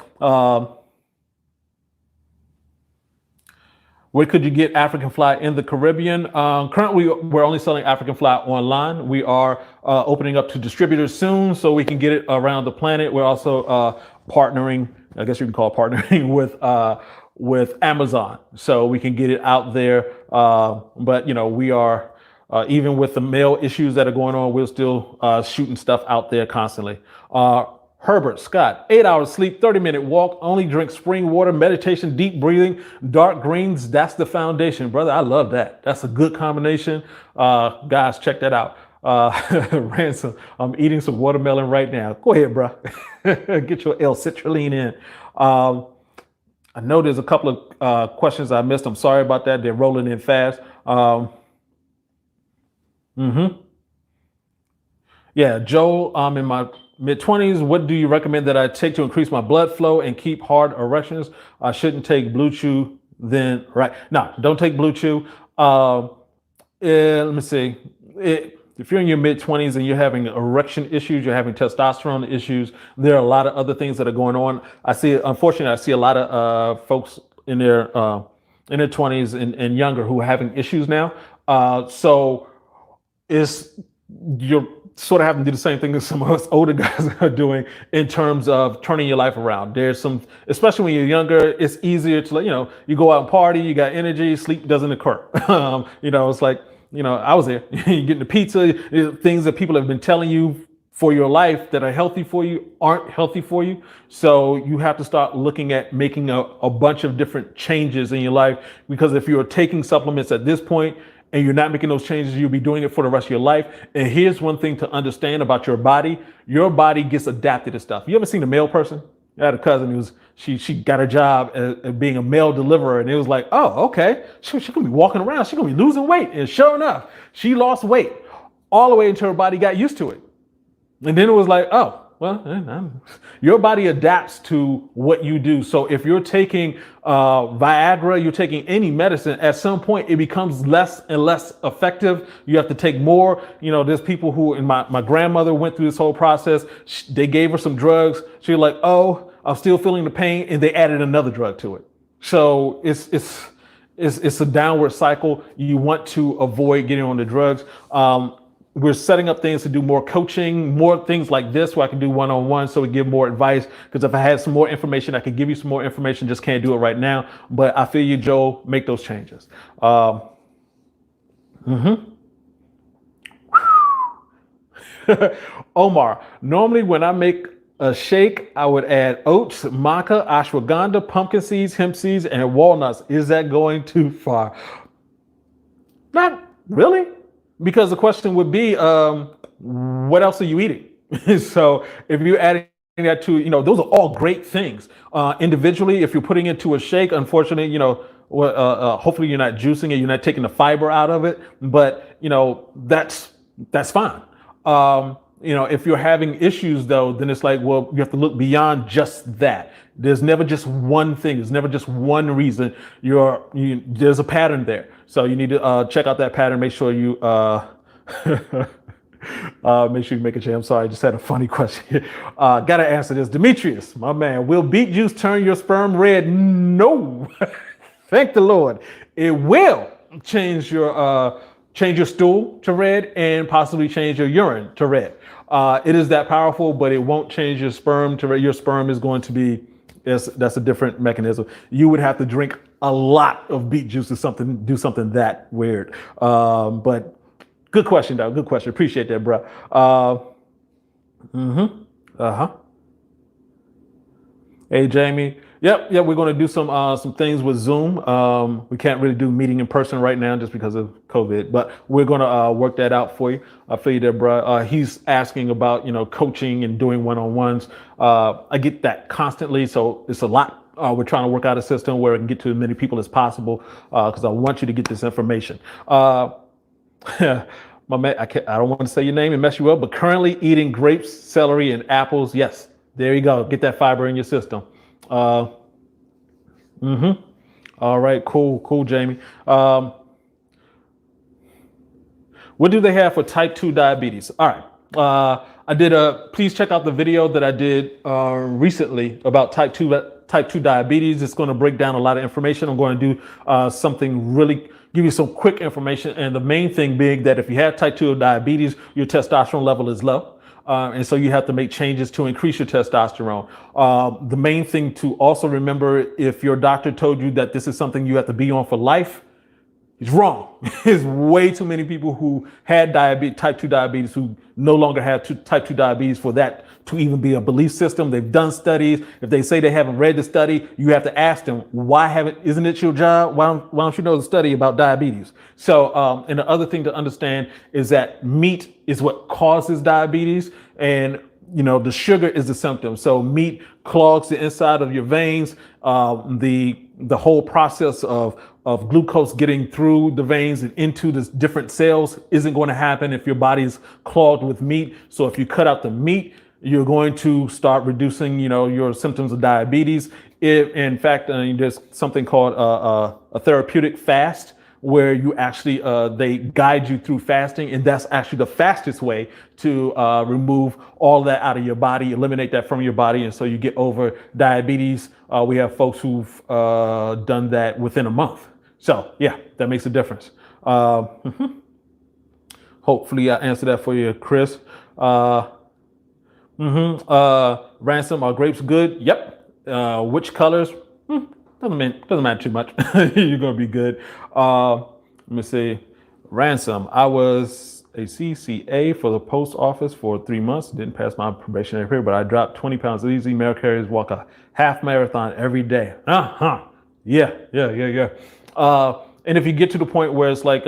Where could you get African fly in the Caribbean? Currently, we're only selling African fly online. We are opening up to distributors soon so we can get it around the planet. We're also partnering, I guess you can call it partnering with Amazon so we can get it out there. But, we are, even with the mail issues that are going on, we're still shooting stuff out there constantly. Herbert Scott, 8 hours sleep, 30-minute walk, only drink spring water, meditation, deep breathing, dark greens. That's the foundation, brother. I love that. That's a good combination. Guys, check that out. Ransom, I'm eating some watermelon right now. Go ahead, bro. Get your L-citrulline in. I know there's a couple of questions I missed. I'm sorry about that. They're rolling in fast. Yeah, Joel, I'm in my mid-20s. What do you recommend that I take to increase my blood flow and keep hard erections? I shouldn't take Blue Chew then, right? No, don't take Blue Chew. Let me see. If you're in your mid-20s and you're having erection issues, you're having testosterone issues, there are a lot of other things that are going on. Unfortunately, I see a lot of folks in their 20s and younger who are having issues now. So your sort of having to do the same thing as some of us older guys are doing in terms of turning your life around. There's some, especially when you're younger, it's easier to, you go out and party, you got energy, sleep doesn't occur. It's like, I was there. You're getting the pizza, things that people have been telling you for your life that are healthy for you aren't healthy for you. So you have to start looking at making a bunch of different changes in your life, because if you're taking supplements at this point and you're not making those changes, you'll be doing it for the rest of your life. And here's one thing to understand about your body. Your body gets adapted to stuff. You ever seen a male person? I had a cousin who she got a job as being a mail deliverer, and it was like, oh, okay, she's gonna be walking around, she's gonna be losing weight. And sure enough, she lost weight all the way until her body got used to it. And then it was like, oh, well, your body adapts to what you do. So if you're taking Viagra, you're taking any medicine, at some point it becomes less and less effective. You have to take more. There's people who, and my grandmother went through this whole process. They gave her some drugs. She was like, oh, I'm still feeling the pain. And they added another drug to it. So it's a downward cycle. You want to avoid getting on the drugs. We're setting up things to do more coaching, more things like this where I can do one-on-one, so we give more advice. Because if I had some more information, I could give you some more information, just can't do it right now. But I feel you, Joe, make those changes. Omar, normally when I make a shake, I would add oats, maca, ashwagandha, pumpkin seeds, hemp seeds, and walnuts. Is that going too far? Not really. Because the question would be, what else are you eating? So if you're adding that to, those are all great things. Individually, if you're putting it into a shake, unfortunately, hopefully you're not juicing it, you're not taking the fiber out of it, but that's fine. If you're having issues though, then it's like, well, you have to look beyond just that. There's never just one thing. There's never just one reason. There's a pattern there. So you need to check out that pattern. Make sure you make a change. I'm sorry, I just had a funny question. Gotta answer this. Demetrius, my man, will beet juice turn your sperm red? No. Thank the Lord. It will change your stool to red and possibly change your urine to red. It is that powerful, but it won't change your sperm to red. Your sperm is going to be, that's a different mechanism. You would have to drink a lot of beet juice to do something that weird. But good question, though. Good question. Appreciate that, bro. Hey, Jamie. Yep. We're going to do some things with Zoom. We can't really do meeting in person right now just because of COVID, but we're going to work that out for you. I feel you there, bro. He's asking about coaching and doing one-on-ones. I get that constantly, so it's a lot. We're trying to work out a system where we can get to as many people as possible because I want you to get this information. My man, I don't want to say your name and mess you up, but currently eating grapes, celery, and apples. Yes, there you go. Get that fiber in your system. All right, cool, Jamie. What do they have for type 2 diabetes? All right. Please check out the video that I did recently about type 2 diabetes. It's going to break down a lot of information. I'm going to do something really, give you some quick information. And the main thing being that if you have type 2 diabetes, your testosterone level is low. And so you have to make changes to increase your testosterone. The main thing to also remember, if your doctor told you that this is something you have to be on for life, he's wrong. There's way too many people who had type 2 diabetes who no longer have type 2 diabetes for that to even be a belief system. They've done studies. If they say they haven't read the study, you have to ask them, isn't it your job? Why don't you know the study about diabetes? So, and the other thing to understand is that meat is what causes diabetes, and the sugar is the symptom. So meat clogs the inside of your veins. The whole process of glucose getting through the veins and into the different cells isn't going to happen if your body's clogged with meat. So if you cut out the meat, you're going to start reducing, your symptoms of diabetes. In fact, there's something called a therapeutic fast, where you actually, they guide you through fasting. And that's actually the fastest way to remove all that out of your body, eliminate that from your body. And so you get over diabetes. We have folks who've done that within a month. So yeah, that makes a difference. Hopefully I answered that for you, Chris. Uh, Ransom, are grapes good? Yep. Which colors? Doesn't matter too much. You're gonna be good. Let me see. Ransom. I was a CCA for the post office for 3 months. Didn't pass my probationary period, but I dropped 20 pounds easy. Mail carriers walk a half marathon every day. Yeah. And if you get to the point where it's like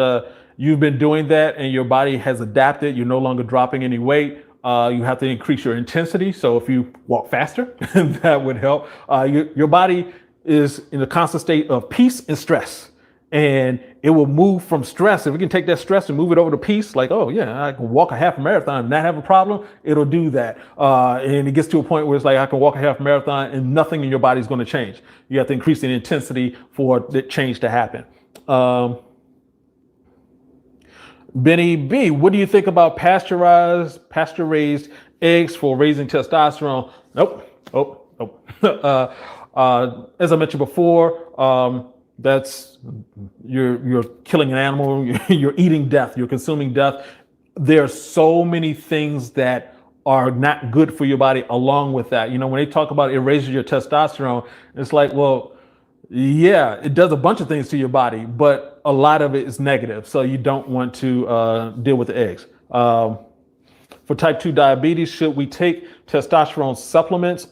you've been doing that and your body has adapted, you're no longer dropping any weight. You have to increase your intensity. So if you walk faster, that would help. Your body is in a constant state of peace and stress. And it will move from stress. If we can take that stress and move it over to peace, like, oh yeah, I can walk a half marathon and not have a problem, it'll do that. And it gets to a point where it's like, I can walk a half marathon and nothing in your body is going to change. You have to increase the intensity for the change to happen. Benny B, what do you think about pasture-raised eggs for raising testosterone? Nope. As I mentioned before, that's you're killing an animal, you're eating death, you're consuming death. There are so many things that are not good for your body along with that. You know, when they talk about it raises your testosterone, it's like, well, yeah, it does a bunch of things to your body, but a lot of it is negative. So you don't want to deal with the eggs. For type 2 diabetes, should we take testosterone supplements?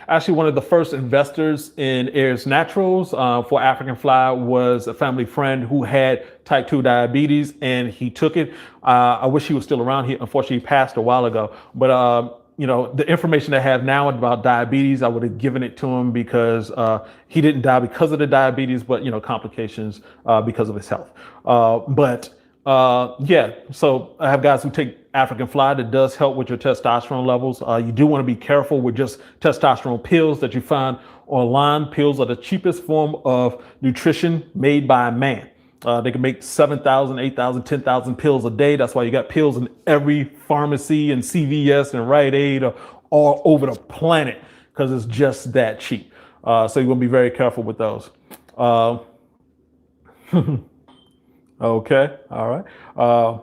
Actually, one of the first investors in Ayers Naturals for African Fly was a family friend who had type 2 diabetes, and he took it. I wish he was still around. He unfortunately passed a while ago. But you know, the information I have now about diabetes, I would have given it to him because he didn't die because of the diabetes, but, you know, complications because of his health. Yeah, so I have guys who take African Fly that does help with your testosterone levels. You do want to be careful with just testosterone pills that you find online. Pills are the cheapest form of nutrition made by a man. They can make 7,000, 8,000, 10,000 pills a day. That's why you got pills in every pharmacy and CVS and Rite Aid all over the planet because it's just that cheap. So you're going to be very careful with those. Okay. All right. I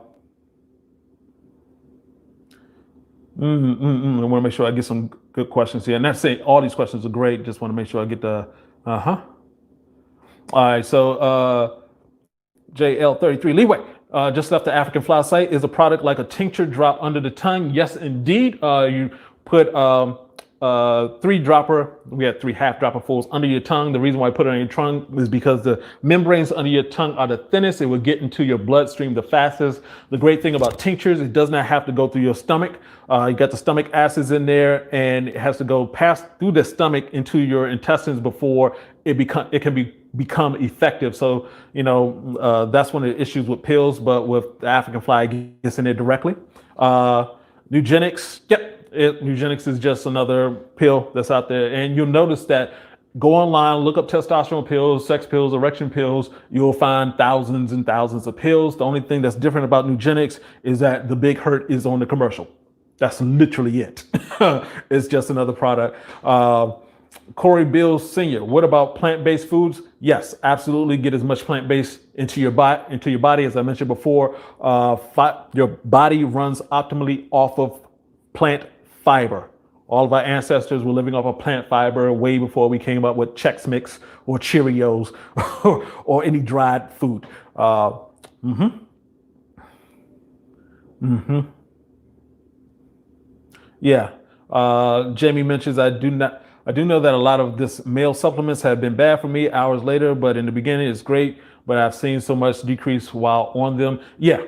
want to make sure I get some good questions here. And that's saying all these questions are great. Just want to make sure I get the, All right. So, JL33 Leeway. Just left the African Fly site. Is a product like a tincture drop under the tongue? Yes, indeed. You put 3 dropper. We had 3 half dropper fulls under your tongue. The reason why I put it on your tongue is because the membranes under your tongue are the thinnest. It will get into your bloodstream the fastest. The great thing about tinctures, it does not have to go through your stomach. You got the stomach acids in there, and it has to go pass through the stomach into your intestines before it can become effective. So, you know, that's one of the issues with pills, but with the African Fly, it gets in there directly. Eugenics, yep. Eugenics is just another pill that's out there. And you'll notice that go online, look up testosterone pills, sex pills, erection pills. You'll find thousands and thousands of pills. The only thing that's different about Eugenics is that the big hurt is on the commercial. That's literally it. It's just another product. Corey Bills Sr., what about plant-based foods? Yes, absolutely. Get as much plant-based into your body. As I mentioned before, your body runs optimally off of plant fiber. All of our ancestors were living off of plant fiber way before we came up with Chex Mix or Cheerios or any dried food. Yeah. Jamie mentions, I do know that a lot of this male supplements have been bad for me hours later, but in the beginning it's great, but I've seen so much decrease while on them. Yeah.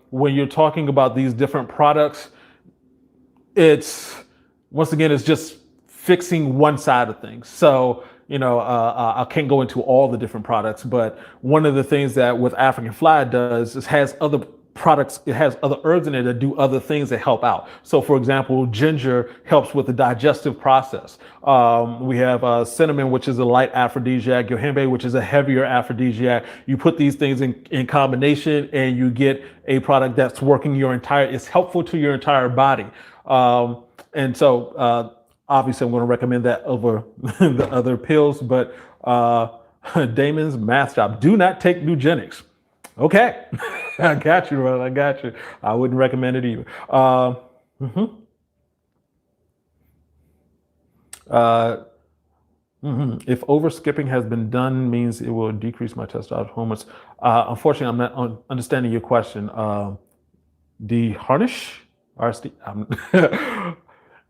When you're talking about these different products, it's just fixing one side of things. So, you know, I can't go into all the different products, but one of the things that with African Fly does is has other products, it has other herbs in it that do other things that help out. So for example, ginger helps with the digestive process. We have cinnamon, which is a light aphrodisiac, yohimbe, which is a heavier aphrodisiac. You put these things in combination and you get a product that's working it's helpful to your entire body. And so obviously I'm going to recommend that over the other pills, but Damon's math job, do not take Eugenics. Okay. I got you, brother. I got you. I wouldn't recommend it either. Mhm. Uh, If overskipping has been done, means it will decrease my testosterone hormones. Unfortunately, I'm not understanding your question. The harnish, RSD.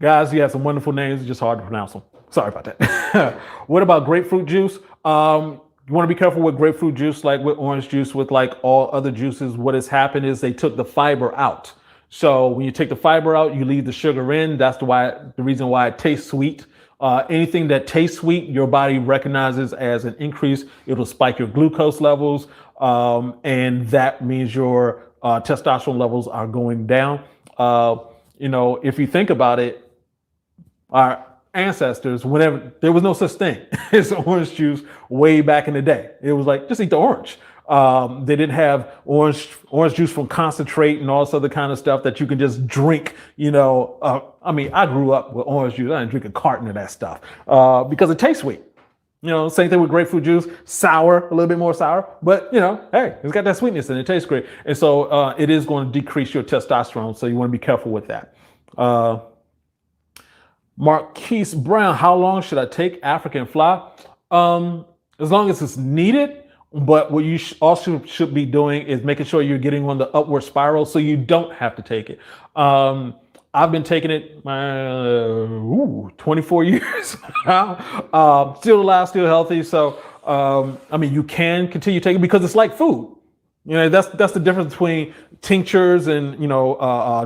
Guys, you have some wonderful names. It's just hard to pronounce them. Sorry about that. What about grapefruit juice? You want to be careful with grapefruit juice, like with orange juice, with like all other juices. What has happened is they took the fiber out. So when you take the fiber out, you leave the sugar in. That's the reason why it tastes sweet. Anything that tastes sweet, your body recognizes as an increase. It'll spike your glucose levels, and that means your testosterone levels are going down. If you think about it, our ancestors, whenever there was no such thing as orange juice way back in the day, it was like just eat the orange. They didn't have orange juice from concentrate and all this other kind of stuff that you can just drink. I grew up with orange juice. I didn't drink a carton of that stuff because it tastes sweet. Same thing with grapefruit juice, sour, a little bit more sour, but hey, it's got that sweetness and it tastes great. And so it is going to decrease your testosterone. So you want to be careful with that. Marquise Brown, how long should I take African fly? As long as it's needed. But what you also should be doing is making sure you're getting on the upward spiral so you don't have to take it. I've been taking it 24 years now. Still alive, still healthy. So, you can continue taking it because it's like food. That's the difference between tinctures and,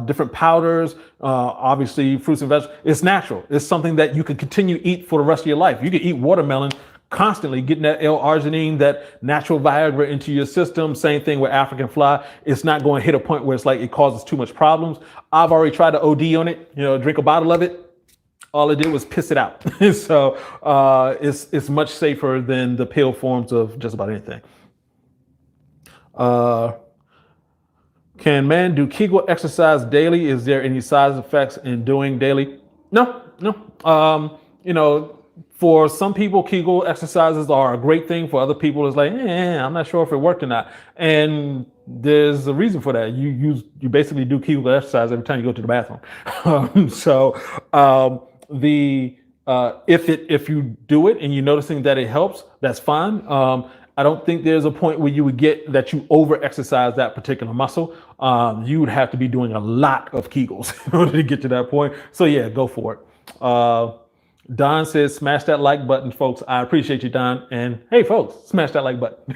different powders. Obviously, fruits and vegetables. It's natural. It's something that you can continue to eat for the rest of your life. You can eat watermelon constantly, getting that L-arginine, that natural Viagra into your system. Same thing with African fly. It's not going to hit a point where it's like it causes too much problems. I've already tried to OD on it, drink a bottle of it. All it did was piss it out. So it's much safer than the pill forms of just about anything. Can man do Kegel exercise daily? Is there any side effects in doing daily? No. For some people, Kegel exercises are a great thing. For other people, it's like, I'm not sure if it worked or not. And there's a reason for that. You basically do Kegel exercise every time you go to the bathroom. If you do it and you're noticing that it helps, that's fine. I don't think there's a point where you would get that you over exercise that particular muscle. You would have to be doing a lot of Kegels in order to get to that point. So yeah, go for it. Don says, smash that like button, folks. I appreciate you, Don. And hey, folks, smash that like button.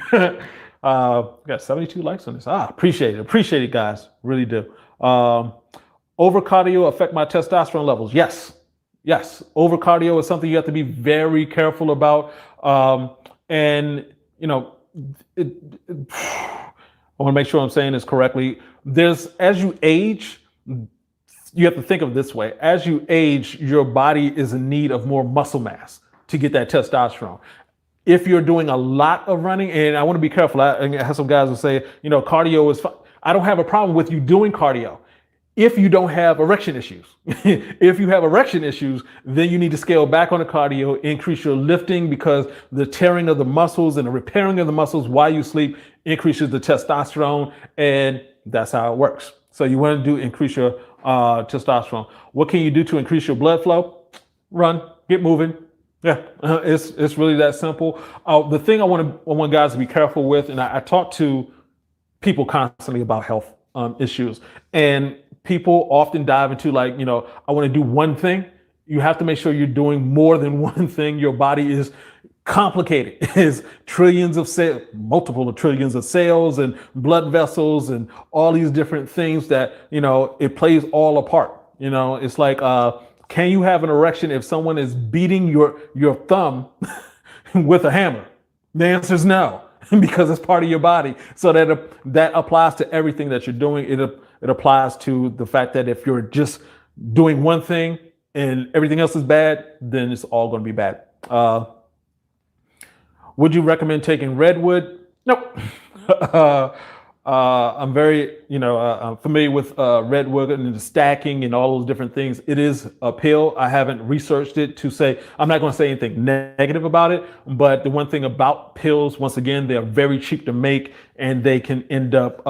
Got 72 likes on this. Appreciate it. Appreciate it, guys. Really do. Over cardio affect my testosterone levels. Yes. Over cardio is something you have to be very careful about. I want to make sure I'm saying this correctly. As you age, you have to think of it this way. As you age, your body is in need of more muscle mass to get that testosterone. If you're doing a lot of running, and I want to be careful, I have some guys who say, cardio is fine. I don't have a problem with you doing cardio if you don't have erection issues. If you have erection issues, then you need to scale back on the cardio, increase your lifting, because the tearing of the muscles and the repairing of the muscles while you sleep increases the testosterone, and that's how it works. So you want to increase your testosterone. What can you do to increase your blood flow? Run, get moving. Yeah, it's really that simple. The thing I want guys to be careful with, and I talk to people constantly about health issues, and people often dive into I want to do one thing. You have to make sure you're doing more than one thing. Your body is complicated. It's trillions of cells, multiple trillions of cells and blood vessels and all these different things that, it plays all apart. It's like, can you have an erection if someone is beating your thumb with a hammer? The answer is no, because it's part of your body. So that applies to everything that you're doing. It applies to the fact that if you're just doing one thing and everything else is bad, then it's all going to be bad. Would you recommend taking redwood? Nope. I'm very, I'm familiar with redwood and the stacking and all those different things. It is a pill. I haven't researched it to say, I'm not going to say anything negative about it. But the one thing about pills, once again, they are very cheap to make and they can end up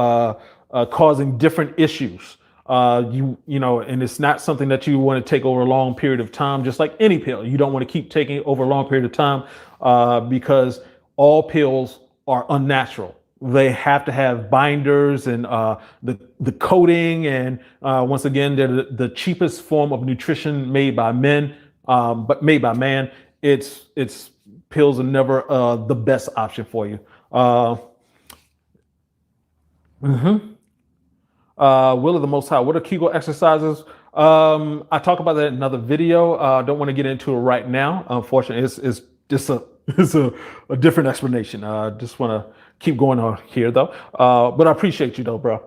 causing different issues. And it's not something that you want to take over a long period of time, just like any pill. You don't want to keep taking it over a long period of time because all pills are unnatural. They have to have binders and the coating, and once again, they're the cheapest form of nutrition made by men, but made by man. It's pills are never the best option for you. Mhm. Will of the Most High. What are Kegel exercises? I talk about that in another video. Don't want to get into it right now. Unfortunately, it's just a it's a different explanation. Just want to keep going on here though. But I appreciate you though, bro.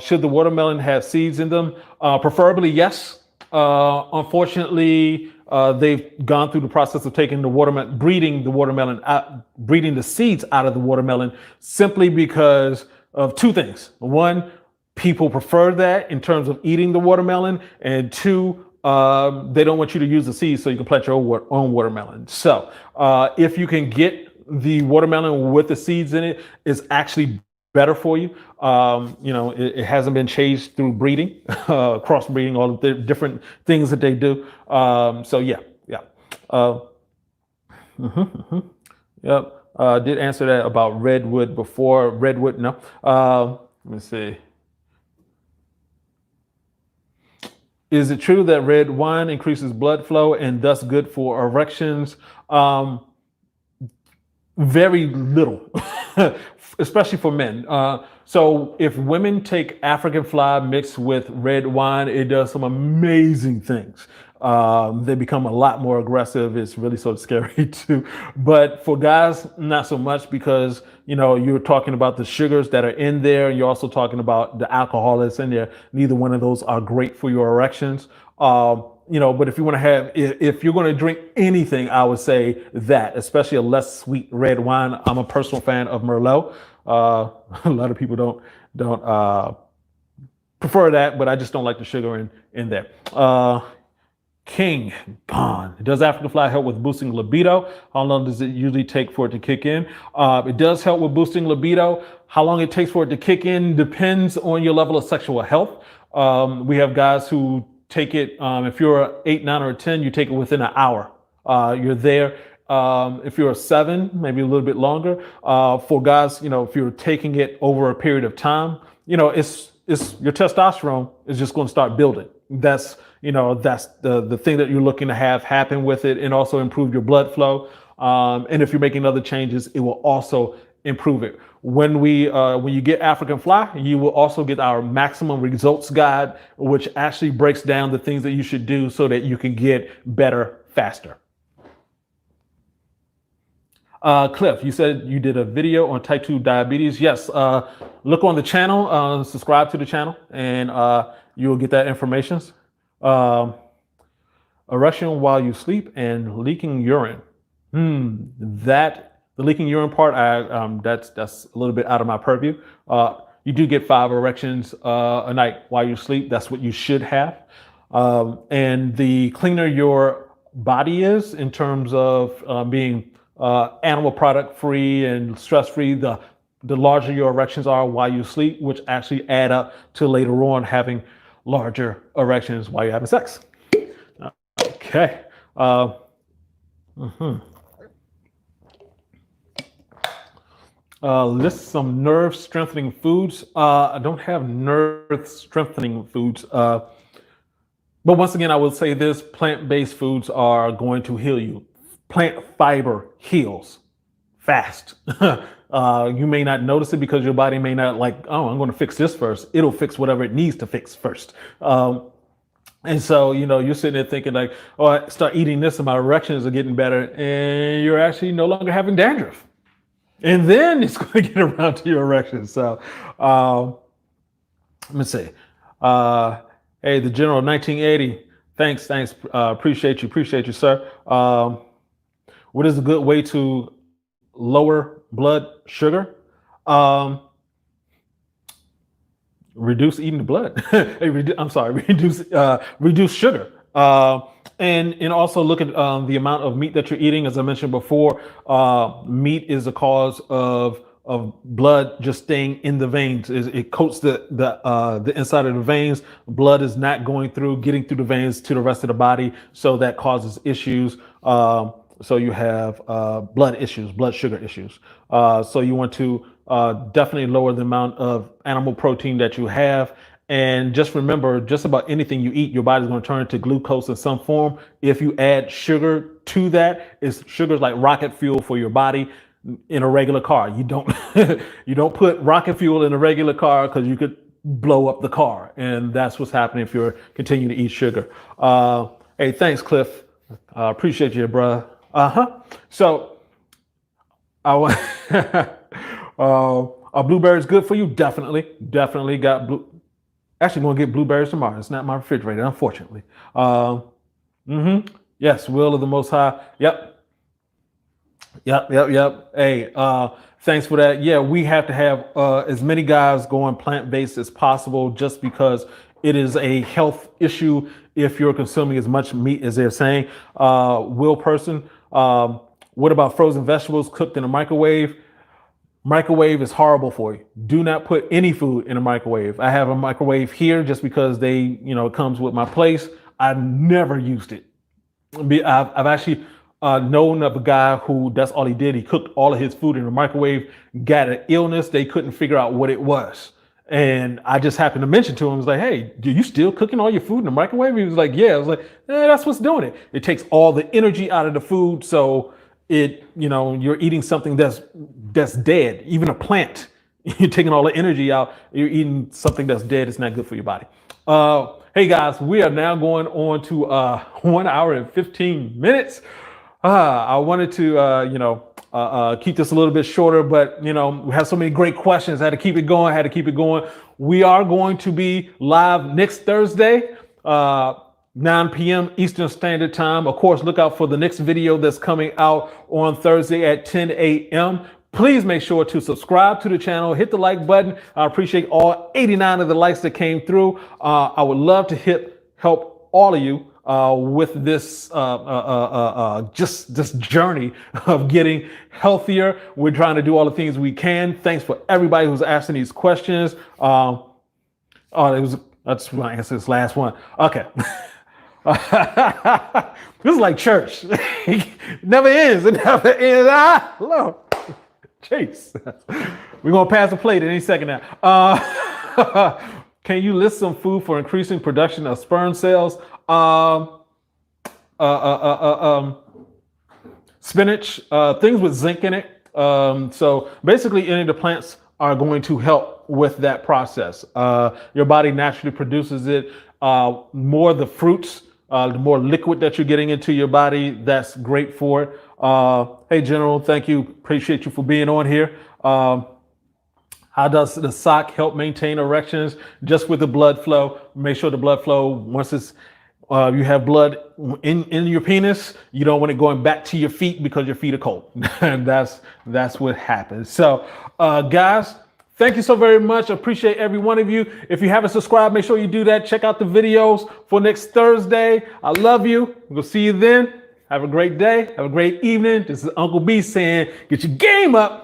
Should the watermelon have seeds in them? Preferably yes. Unfortunately, they've gone through the process of taking the watermelon, breeding the seeds out of the watermelon, simply because of two things. One, people prefer that in terms of eating the watermelon, and two, they don't want you to use the seeds so you can plant your own watermelon. So if you can get the watermelon with the seeds in it, it's actually better for you. It hasn't been changed through breeding, crossbreeding, all the different things that they do. So yeah. Mhm, mhm. Yep. Did answer that about redwood before. Redwood, no. Let me see. Is it true that red wine increases blood flow and thus good for erections? Very little, especially for men. So if women take African fly mixed with red wine, it does some amazing things. They become a lot more aggressive. It's really so scary too. But for guys, not so much, because you're talking about the sugars that are in there. You're also talking about the alcohol that's in there. Neither one of those are great for your erections. But if you want to if you're going to drink anything, I would say that, especially a less sweet red wine. I'm a personal fan of Merlot. A lot of people don't prefer that, but I just don't like the sugar in there. King gone. Does African fly help with boosting libido? How long does it usually take for it to kick in? It does help with boosting libido. How long it takes for it to kick in depends on your level of sexual health. We have guys who take it, if you're an 8, 9, or a 10, you take it within an hour. You're there. If you're a 7, maybe a little bit longer. For guys, if you're taking it over a period of time, it's your testosterone is just going to start building. That's the thing that you're looking to have happen with it, and also improve your blood flow. And if you're making other changes, it will also improve it. When you get African fly, you will also get our maximum results guide, which actually breaks down the things that you should do so that you can get better faster. Cliff, you said you did a video on type 2 diabetes. Yes, look on the channel, subscribe to the channel, and you'll get that information. Erection while you sleep and leaking urine. The leaking urine part, that's a little bit out of my purview. You do get 5 erections a night while you sleep. That's what you should have. And the cleaner your body is in terms of being animal product free and stress free, the larger your erections are while you sleep, which actually add up to later on having larger erections while you're having sex. Okay. List some nerve strengthening foods. I don't have nerve strengthening foods. But once again, I will say this: plant-based foods are going to heal you. Plant fiber heals fast. You may not notice it because your body may not I'm going to fix this first. It'll fix whatever it needs to fix first. And so, you're sitting there thinking oh, I start eating this and my erections are getting better, and you're actually no longer having dandruff. And then it's going to get around to your erections. So, let me see. Hey, the General 1980. Thanks. Appreciate you, sir. What is a good way to lower blood sugar? reduce eating the blood. I'm sorry, reduce sugar. And also look at the amount of meat that you're eating. As I mentioned before, meat is a cause of blood just staying in the veins. It coats the inside of the veins. Blood is not getting through the veins to the rest of the body, so that causes issues. So you have blood issues, blood sugar issues. So you want to definitely lower the amount of animal protein that you have. And just remember, just about anything you eat, your body's going to turn to glucose in some form. If you add sugar to that, sugar's like rocket fuel for your body. In a regular car, you don't you don't put rocket fuel in a regular car, because you could blow up the car, and that's what's happening if you're continuing to eat sugar. Hey, thanks, Cliff. Appreciate you, bro. So, are blueberries good for you? Definitely got blue. Actually, going to get blueberries tomorrow. It's not in my refrigerator, unfortunately. Yes, will of the Most High. Yep. Hey, thanks for that. Yeah, we have to have as many guys going plant-based as possible, just because it is a health issue if you're consuming as much meat as they're saying. Will person, what about frozen vegetables cooked in a microwave? Microwave is horrible for you. Do not put any food in a microwave. I have a microwave here just because it comes with my place. I've never used it. I've actually known of a guy who that's all he did. He cooked all of his food in the microwave, got an illness. They couldn't figure out what it was. And I just happened to mention to him, I was like, hey, do you still cooking all your food in the microwave? He was like, yeah. I was like, that's what's doing it. It takes all the energy out of the food. So you're eating something that's dead. Even a plant, you're taking all the energy out. You're eating something that's dead. It's not good for your body. Hey guys, we are now going on to 1 hour and 15 minutes. I wanted to, keep this a little bit shorter, but we have so many great questions. I had to keep it going. We are going to be live next Thursday, 9 p.m. Eastern Standard Time. Of course, look out for the next video that's coming out on Thursday at 10 a.m. Please make sure to subscribe to the channel, hit the like button. I appreciate all 89 of the likes that came through. I would love to help all of you with this just this journey of getting healthier. We're trying to do all the things we can. Thanks for everybody who's asking these questions. I just want to answer this last one. Okay. This is like church. It never ends. Hello. Chase. We're gonna pass the plate any second now. Can you list some food for increasing production of sperm cells? Spinach, things with zinc in it. So basically any of the plants are going to help with that process. Your body naturally produces it. More the fruits, the more liquid that you're getting into your body, that's great for it. Hey, General, thank you. Appreciate you for being on here. How does the sock help maintain erections? Just with the blood flow. Make sure the blood flow, once you have blood in your penis, you don't want it going back to your feet because your feet are cold. And that's what happens. So, guys, thank you so very much. Appreciate every one of you. If you haven't subscribed, make sure you do that. Check out the videos for next Thursday. I love you. We'll see you then. Have a great day. Have a great evening. This is Uncle B saying, get your game up.